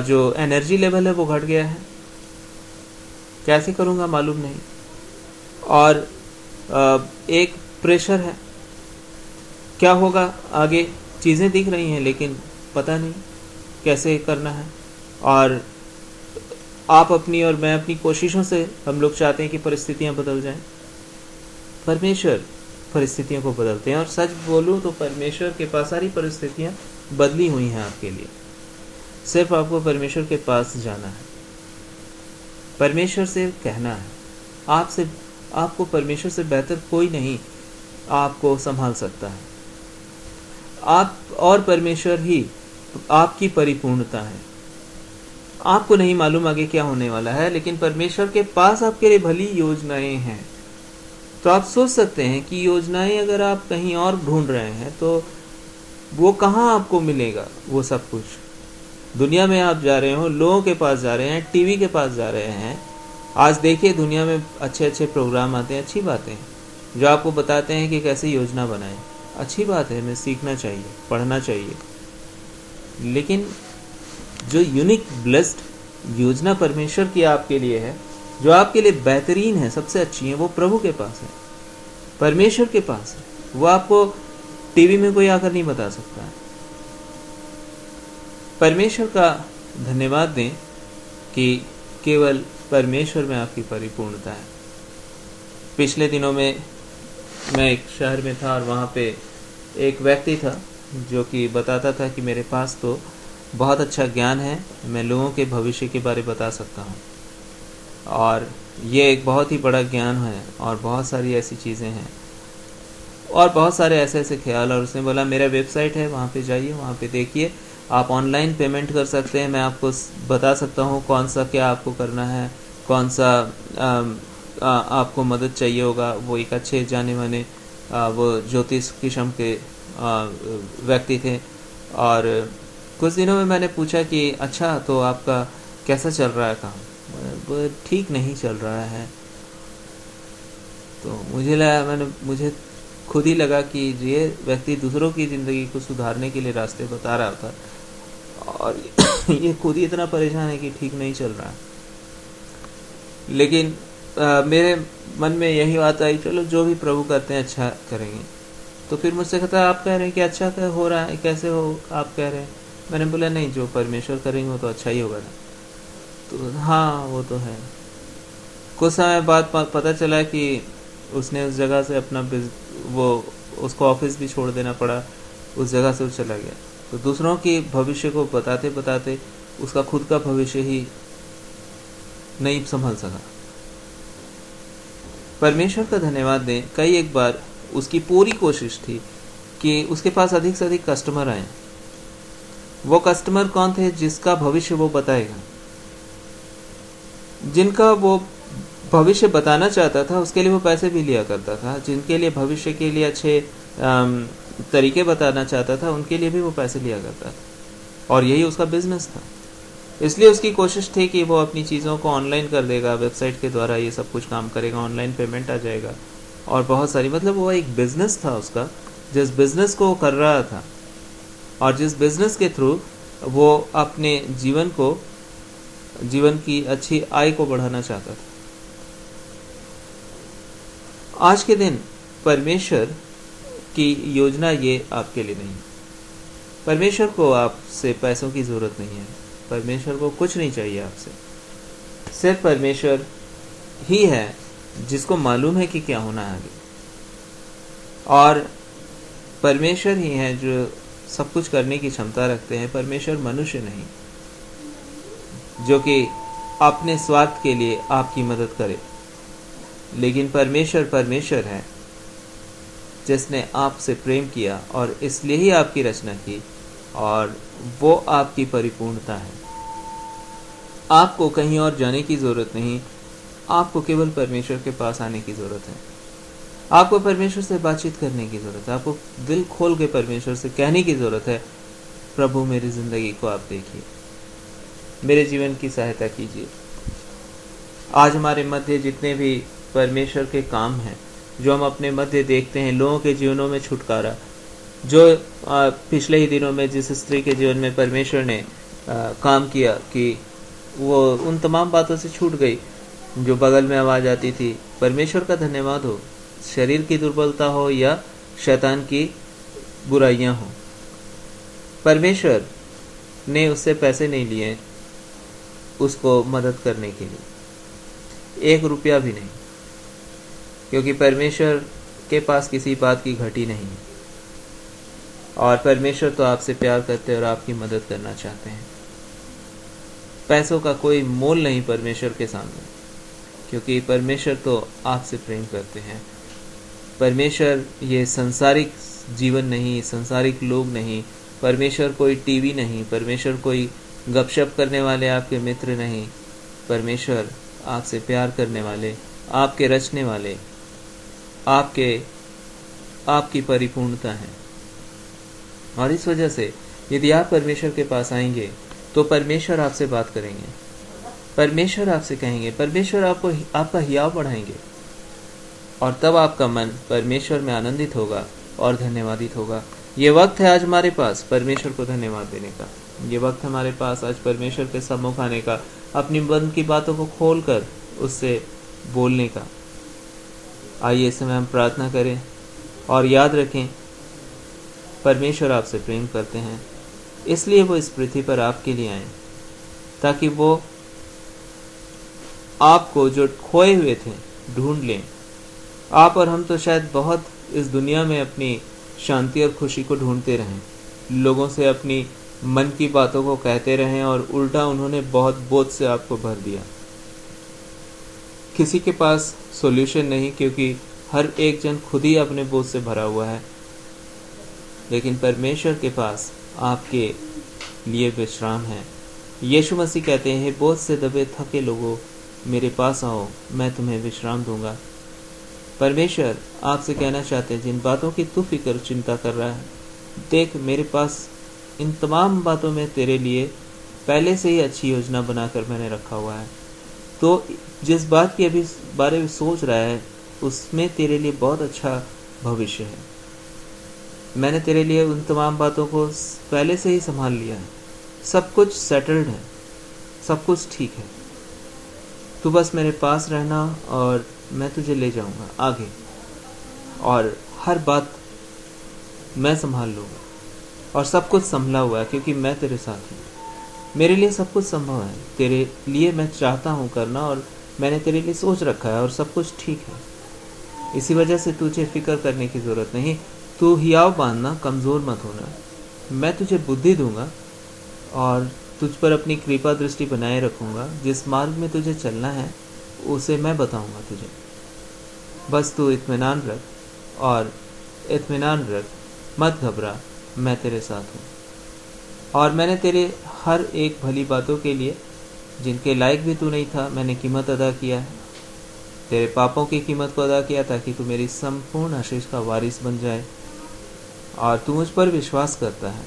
जो एनर्जी लेवल है वो घट गया है, कैसे करूँगा मालूम नहीं। और एक प्रेशर है, क्या होगा आगे, चीज़ें दिख रही हैं लेकिन पता नहीं कैसे करना है। और आप अपनी और मैं अपनी कोशिशों से हम लोग चाहते हैं कि परिस्थितियां बदल जाएं। परमेश्वर परिस्थितियों को बदलते हैं, और सच बोलूं तो परमेश्वर के पास सारी परिस्थितियां बदली हुई हैं आपके लिए। सिर्फ आपको परमेश्वर के पास जाना है, परमेश्वर से कहना है। आपको परमेश्वर से बेहतर कोई नहीं आपको संभाल सकता है। आप और परमेश्वर ही आपकी परिपूर्णता है। आपको नहीं मालूम आगे क्या होने वाला है, लेकिन परमेश्वर के पास आपके लिए भली योजनाएं हैं। तो आप सोच सकते हैं कि योजनाएं अगर आप कहीं और ढूंढ रहे हैं तो वो कहाँ आपको मिलेगा। वो सब कुछ दुनिया में आप जा रहे हो, लोगों के पास जा रहे हैं, टीवी के पास जा रहे हैं। आज देखिए दुनिया में अच्छे अच्छे प्रोग्राम आते हैं, अच्छी बातें हैं, जो आपको बताते हैं कि कैसे योजना बनाएं। अच्छी बात है, हमें सीखना चाहिए, पढ़ना चाहिए। लेकिन जो यूनिक ब्लेस्ड योजना परमेश्वर की आपके लिए है, जो आपके लिए बेहतरीन है, सबसे अच्छी है, वो प्रभु के पास है, परमेश्वर के पास है। वो आपको टीवी में कोई आकर नहीं बता सकता है। परमेश्वर का धन्यवाद दें कि केवल परमेश्वर में आपकी परिपूर्णता है। पिछले दिनों में मैं एक शहर में था, और वहाँ पे एक व्यक्ति था जो कि बताता था कि मेरे पास तो बहुत अच्छा ज्ञान है, मैं लोगों के भविष्य के बारे बता सकता हूँ, और ये एक बहुत ही बड़ा ज्ञान है, और बहुत सारी ऐसी चीज़ें हैं, और बहुत सारे ऐसे ऐसे ख्याल। और उसने बोला मेरा वेबसाइट है, वहाँ पे जाइए, वहाँ पे देखिए, आप ऑनलाइन पेमेंट कर सकते हैं, मैं आपको बता सकता हूँ कौन सा क्या आपको करना है, कौन सा आपको मदद चाहिए होगा। वो एक अच्छे जाने माने वो ज्योतिष किस्म के व्यक्ति थे। और कुछ दिनों में मैंने पूछा कि अच्छा तो आपका कैसा चल रहा है काम? वो ठीक नहीं चल रहा है। तो मुझे खुद ही लगा कि ये व्यक्ति दूसरों की ज़िंदगी को सुधारने के लिए रास्ते बता रहा था, और ये खुद ही इतना परेशान है कि ठीक नहीं चल रहा। लेकिन मेरे मन में यही बात आई, चलो जो भी प्रभु करते हैं अच्छा करेंगे। तो फिर मुझसे कहता आप कह रहे हैं कि अच्छा हो रहा है, कैसे हो आप कह रहे हैं? मैंने बोला नहीं, जो परमेश्वर करेंगे वो तो अच्छा ही होगा ना। तो हाँ वो तो है। कुछ समय बाद पता चला कि उसने उस जगह से अपना उसको ऑफिस भी छोड़ देना पड़ा, उस जगह से वो चला गया। तो दूसरों के भविष्य को बताते बताते उसका खुद का भविष्य ही नहीं संभल सका। परमेश्वर का धन्यवाद दें, कई एक बार उसकी पूरी कोशिश थी कि उसके पास अधिक से अधिक कस्टमर आए। वो कस्टमर कौन थे? जिसका भविष्य वो बताएगा। जिनका वो भविष्य बताना चाहता था उसके लिए वो पैसे भी लिया करता था, जिनके लिए भविष्य के लिए अच्छे तरीके बताना चाहता था उनके लिए भी वो पैसे लिया करता था, और यही उसका बिजनेस था। इसलिए उसकी कोशिश थी कि वो अपनी चीज़ों को ऑनलाइन कर देगा, वेबसाइट के द्वारा ये सब कुछ काम करेगा, ऑनलाइन पेमेंट आ जाएगा, और बहुत सारी, मतलब वो एक बिजनेस था उसका, जिस बिजनेस को वो कर रहा था और जिस बिजनेस के थ्रू वो अपने जीवन की अच्छी आय को बढ़ाना चाहता था। आज के दिन परमेश्वर की योजना ये आपके लिए नहीं। परमेश्वर को आपसे पैसों की जरूरत नहीं है, परमेश्वर को कुछ नहीं चाहिए आपसे। सिर्फ परमेश्वर ही है जिसको मालूम है कि क्या होना है आगे, और परमेश्वर ही है जो सब कुछ करने की क्षमता रखते हैं। परमेश्वर मनुष्य नहीं जो कि अपने स्वार्थ के लिए आपकी मदद करे, लेकिन परमेश्वर है जिसने आपसे प्रेम किया और इसलिए ही आपकी रचना की, और वो आपकी परिपूर्णता है। आपको कहीं और जाने की जरूरत नहीं, आपको केवल परमेश्वर के पास आने की जरूरत है। आपको परमेश्वर से बातचीत करने की जरूरत है, आपको दिल खोल के परमेश्वर से कहने की जरूरत है, प्रभु मेरी जिंदगी को आप देखिए, मेरे जीवन की सहायता कीजिए। आज हमारे मध्य जितने भी परमेश्वर के काम हैं जो हम अपने मध्य देखते हैं, लोगों के जीवनों में छुटकारा, जो पिछले ही दिनों में जिस स्त्री के जीवन में परमेश्वर ने काम किया कि वो उन तमाम बातों से छूट गई जो बगल में आवाज आती थी। परमेश्वर का धन्यवाद हो, शरीर की दुर्बलता हो या शैतान की बुराइयां हो, परमेश्वर ने उससे पैसे नहीं लिए उसको मदद करने के लिए, 1 रुपया भी नहीं, क्योंकि परमेश्वर के पास किसी बात की घटी नहीं है, और परमेश्वर तो आपसे प्यार करते हैं और आपकी मदद करना चाहते हैं। पैसों का कोई मोल नहीं परमेश्वर के सामने, क्योंकि परमेश्वर तो आपसे प्रेम करते हैं। परमेश्वर ये संसारिक जीवन नहीं, संसारिक लोग नहीं, परमेश्वर कोई टीवी नहीं, परमेश्वर कोई गपशप करने वाले आपके मित्र नहीं, परमेश्वर आपसे प्यार करने वाले, आपके रचने वाले, आपकी परिपूर्णता है। और इस वजह से यदि आप परमेश्वर के पास आएंगे तो परमेश्वर आपसे बात करेंगे, परमेश्वर आपसे कहेंगे, परमेश्वर आपका हियाव बढ़ाएंगे, और तब आपका मन परमेश्वर में आनंदित होगा और धन्यवादित होगा। ये वक्त है आज हमारे पास परमेश्वर को धन्यवाद देने का, ये वक्त हमारे पास आज परमेश्वर के सम्मुख आने का, अपनी मन की बातों को खोलकर उससे बोलने का। आइए इस समय हम प्रार्थना करें और याद रखें, परमेश्वर आपसे प्रेम करते हैं, इसलिए वो इस पृथ्वी पर आपके लिए आए, ताकि वो आपको जो खोए हुए थे ढूंढ लें। आप और हम तो शायद बहुत इस दुनिया में अपनी शांति और खुशी को ढूंढते रहें, लोगों से अपनी मन की बातों को कहते रहें, और उल्टा उन्होंने बहुत बोझ से आपको भर दिया। किसी के पास सॉल्यूशन नहीं, क्योंकि हर एक जन खुद ही अपने बोझ से भरा हुआ है, लेकिन परमेश्वर के पास आपके लिए विश्राम है। यीशु मसीह कहते हैं, बोझ से दबे थके लोगों मेरे पास आओ, मैं तुम्हें विश्राम दूंगा। परमेश्वर आपसे कहना चाहते हैं, जिन बातों की तू फिक्र चिंता कर रहा है, देख मेरे पास इन तमाम बातों में तेरे लिए पहले से ही अच्छी योजना बनाकर मैंने रखा हुआ है। तो जिस बात की अभी बारे में सोच रहा है उसमें तेरे लिए बहुत अच्छा भविष्य है। मैंने तेरे लिए उन तमाम बातों को पहले से ही संभाल लिया है, सब कुछ सेटल्ड है, सब कुछ ठीक है। तू बस मेरे पास रहना और मैं तुझे ले जाऊंगा आगे, और हर बात मैं संभाल लूंगा, और सब कुछ संभला हुआ है क्योंकि मैं तेरे साथ हूँ। मेरे लिए सब कुछ संभव है, तेरे लिए मैं चाहता हूँ करना, और मैंने तेरे लिए सोच रखा है, और सब कुछ ठीक है। इसी वजह से तुझे फिक्र करने की जरूरत नहीं। तू हियाव बांधना, कमजोर मत होना। मैं तुझे बुद्धि दूंगा और तुझ पर अपनी कृपा दृष्टि बनाए रखूंगा। जिस मार्ग में तुझे चलना है उसे मैं बताऊंगा तुझे। बस तू इत्मीनान रख, और इत्मीनान रख, मत घबरा, मैं तेरे साथ हूँ। और मैंने तेरे हर एक भली बातों के लिए जिनके लायक भी तू नहीं था, मैंने कीमत अदा किया है। तेरे पापों की कीमत को अदा किया ताकि तू मेरी संपूर्ण आशीष का वारिस बन जाए। और तू मुझ पर विश्वास करता है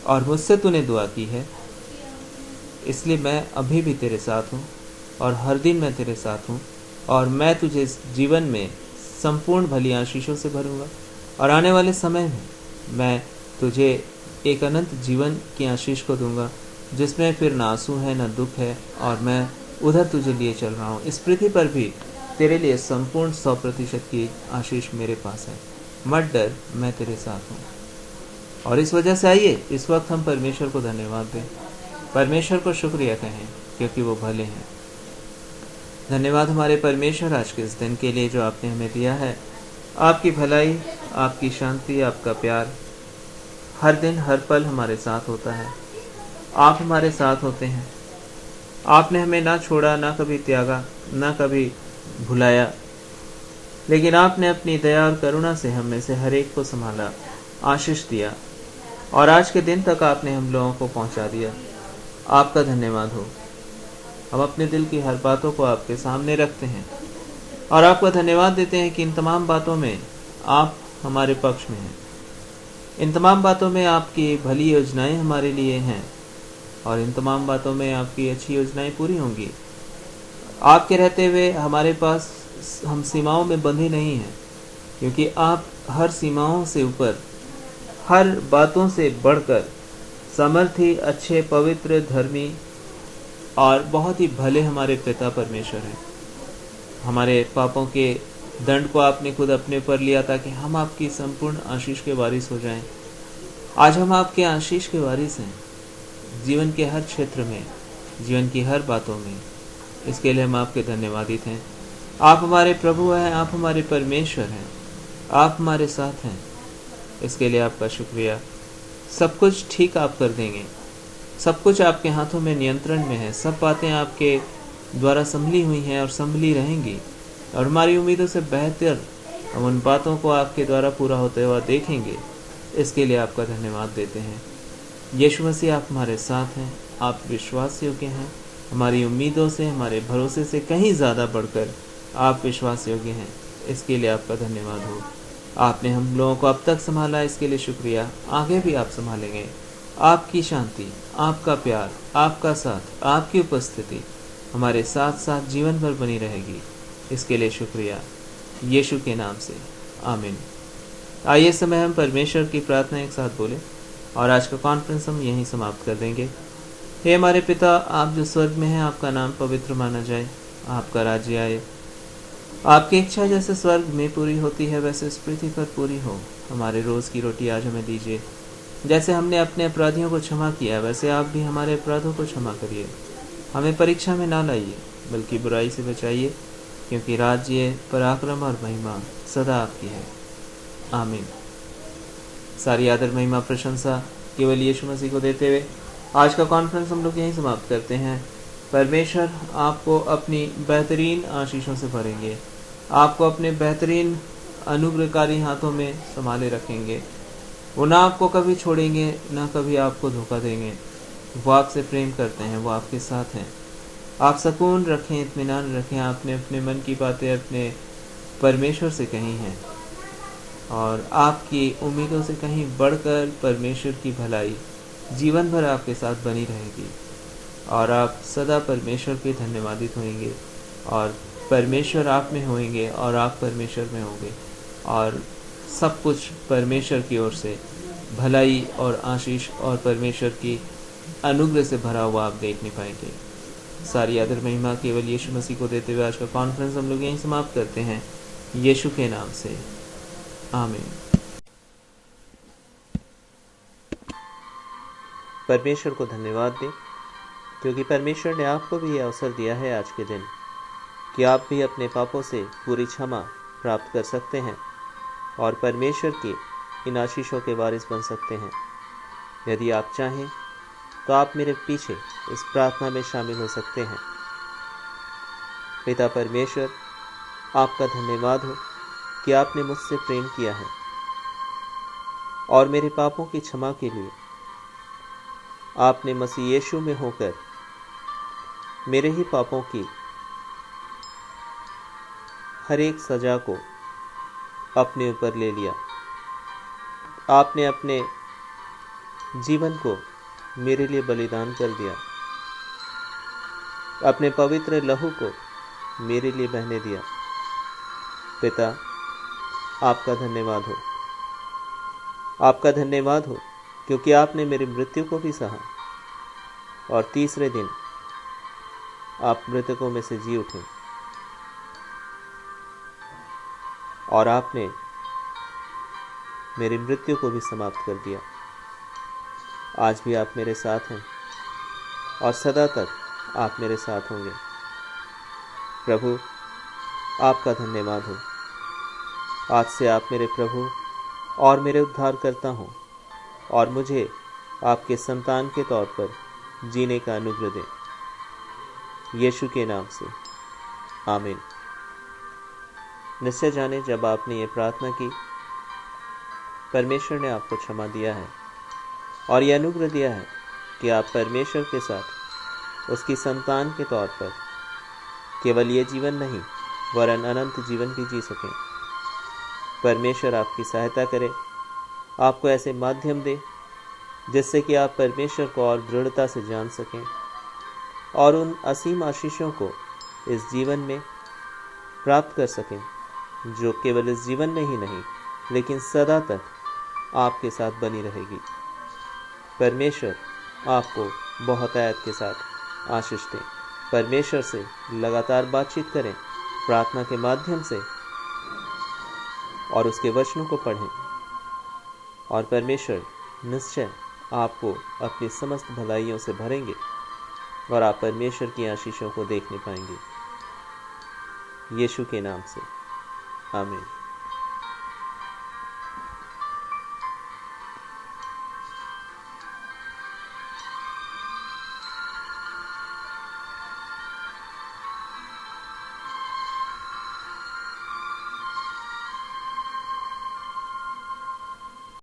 और मुझसे तूने दुआ की है, इसलिए मैं अभी भी तेरे साथ हूँ और हर दिन मैं तेरे साथ हूँ। और मैं तुझे इस जीवन में संपूर्ण भली आशीषों से भरूंगा और आने वाले समय में मैं तुझे एक अनंत जीवन की आशीष को दूंगा, जिसमें फिर ना आंसू है ना दुख है। और मैं उधर तुझे लिए चल रहा हूँ। इस पृथ्वी पर भी तेरे लिए संपूर्ण 100% की आशीष मेरे पास है। मत डर, मैं तेरे साथ हूँ। और इस वजह से आइए इस वक्त हम परमेश्वर को धन्यवाद दें, परमेश्वर को शुक्रिया कहें, क्योंकि वो भले हैं। धन्यवाद हमारे परमेश्वर आज के इस दिन के लिए जो आपने हमें दिया है। आपकी भलाई, आपकी शांति, आपका प्यार हर दिन हर पल हमारे साथ होता है। आप हमारे साथ होते हैं। आपने हमें ना छोड़ा, ना कभी त्यागा, ना कभी भुलाया, लेकिन आपने अपनी दया और करुणा से हम में से हर एक को संभाला, आशीष दिया और आज के दिन तक आपने हम लोगों को पहुंचा दिया। आपका धन्यवाद हो। हम अपने दिल की हर बातों को आपके सामने रखते हैं और आपका धन्यवाद देते हैं कि इन तमाम बातों में आप हमारे पक्ष में हैं। इन तमाम बातों में आपकी भली योजनाएं हमारे लिए हैं और इन तमाम बातों में आपकी अच्छी योजनाएं पूरी होंगी। आपके रहते हुए हमारे पास हम सीमाओं में बंधे नहीं हैं, क्योंकि आप हर सीमाओं से ऊपर, हर बातों से बढ़कर सामर्थी, अच्छे, पवित्र, धर्मी और बहुत ही भले हमारे पिता परमेश्वर हैं। हमारे पापों के दंड को आपने खुद अपने पर लिया ताकि हम आपकी संपूर्ण आशीष के वारिस हो जाएं। आज हम आपके आशीष के वारिस हैं, जीवन के हर क्षेत्र में, जीवन की हर बातों में। इसके लिए हम आपके धन्यवादित हैं। आप हमारे प्रभु हैं, आप हमारे परमेश्वर हैं, आप हमारे साथ हैं। इसके लिए आपका शुक्रिया। सब कुछ ठीक आप कर देंगे, सब कुछ आपके हाथों में नियंत्रण में है। सब बातें आपके द्वारा संभली हुई हैं और संभली रहेंगी और हमारी उम्मीदों से बेहतर हम उन बातों को आपके द्वारा पूरा होते हुआ देखेंगे। इसके लिए आपका धन्यवाद देते हैं। यीशु मसीह, आप हमारे साथ हैं, आप विश्वास योग्य हैं। हमारी उम्मीदों से, हमारे भरोसे से कहीं ज़्यादा बढ़कर आप विश्वास योग्य हैं। इसके लिए आपका धन्यवाद हो। आपने हम लोगों को अब तक संभाला, इसके लिए शुक्रिया। आगे भी आप संभालेंगे। आपकी शांति, आपका प्यार, आपका साथ, आपकी उपस्थिति हमारे साथ साथ जीवन भर बनी रहेगी। इसके लिए शुक्रिया, यीशु के नाम से, आमीन। आइए समय हम परमेश्वर की प्रार्थना एक साथ बोलें और आज का कॉन्फ्रेंस हम यहीं समाप्त कर देंगे। हे हमारे पिता, आप जो स्वर्ग में हैं, आपका नाम पवित्र माना जाए, आपका राज्य आए, आपकी इच्छा जैसे स्वर्ग में पूरी होती है वैसे इस पृथ्वी पर पूरी हो। हमारे रोज़ की रोटी आज हमें दीजिए। जैसे हमने अपने अपराधियों को क्षमा किया वैसे आप भी हमारे अपराधों को क्षमा करिए। हमें परीक्षा में ना लाइए बल्कि बुराई से बचाइए, क्योंकि राज्य, पराक्रम और महिमा सदा आपकी है, आमीन। सारी आदर, महिमा, प्रशंसा केवल यीशु मसीह को देते हुए आज का कॉन्फ्रेंस हम लोग यहीं समाप्त करते हैं। परमेश्वर आपको अपनी बेहतरीन आशीषों से भरेंगे, आपको अपने बेहतरीन अनुग्रहकारी हाथों में संभाले रखेंगे। वो ना आपको कभी छोड़ेंगे, ना कभी आपको धोखा देंगे। वो आपसे प्रेम करते हैं, वो आपके साथ हैं। आप सुकून रखें, इत्मीनान रखें। आपने अपने मन की बातें अपने परमेश्वर से कही हैं और आपकी उम्मीदों से कहीं बढ़कर परमेश्वर की भलाई जीवन भर आपके साथ बनी रहेगी और आप सदा परमेश्वर के धन्यवादित होंगे और परमेश्वर आप में होंगे और आप परमेश्वर में होंगे और सब कुछ परमेश्वर की ओर से भलाई और आशीष और परमेश्वर की अनुग्रह से भरा हुआ आप देख नहीं पाएंगे। सारी आदर महिमा केवल यीशु मसीह को देते हुए आज का कॉन्फ्रेंस हम लोग यहीं समाप्त करते हैं, यीशु के नाम से, आमीन। परमेश्वर को धन्यवाद दें, क्योंकि परमेश्वर ने आपको भी यह अवसर दिया है आज के दिन कि आप भी अपने पापों से पूरी क्षमा प्राप्त कर सकते हैं और परमेश्वर की इन आशीषों के वारिस बन सकते हैं। यदि आप चाहें तो आप मेरे पीछे इस प्रार्थना में शामिल हो सकते हैं। पिता परमेश्वर, आपका धन्यवाद हो कि आपने मुझसे प्रेम किया है और मेरे पापों की क्षमा के लिए आपने मसीह यीशु में होकर मेरे ही पापों की हर एक सजा को अपने ऊपर ले लिया। आपने अपने जीवन को मेरे लिए बलिदान कर दिया, अपने पवित्र लहू को मेरे लिए बहने दिया। पिता, आपका धन्यवाद हो, आपका धन्यवाद हो, क्योंकि आपने मेरी मृत्यु को भी सहा और तीसरे दिन आप मृतकों में से जी उठे और आपने मेरी मृत्यु को भी समाप्त कर दिया। आज भी आप मेरे साथ हैं और सदा तक आप मेरे साथ होंगे। प्रभु, आपका धन्यवाद हो। आज से आप मेरे प्रभु और मेरे उद्धारकर्ता हों और मुझे आपके संतान के तौर पर जीने का अनुग्रह दें। यीशु के नाम से आमीन। निश्चय जाने, जब आपने ये प्रार्थना की, परमेश्वर ने आपको क्षमा दिया है और यह अनुग्रह दिया है कि आप परमेश्वर के साथ उसकी संतान के तौर पर केवल ये जीवन नहीं वरन अनंत जीवन भी जी सकें। परमेश्वर आपकी सहायता करे, आपको ऐसे माध्यम दे जिससे कि आप परमेश्वर को और दृढ़ता से जान सकें और उन असीम आशीषों को इस जीवन में प्राप्त कर सकें जो केवल इस जीवन में ही नहीं लेकिन सदा तक आपके साथ बनी रहेगी। परमेश्वर आपको बहुत आयत के साथ आशीष दें। परमेश्वर से लगातार बातचीत करें प्रार्थना के माध्यम से और उसके वचनों को पढ़ें और परमेश्वर निश्चय आपको अपनी समस्त भलाइयों से भरेंगे और आप परमेश्वर की आशीषों को देखने पाएंगे। यीशु के नाम से आमीन।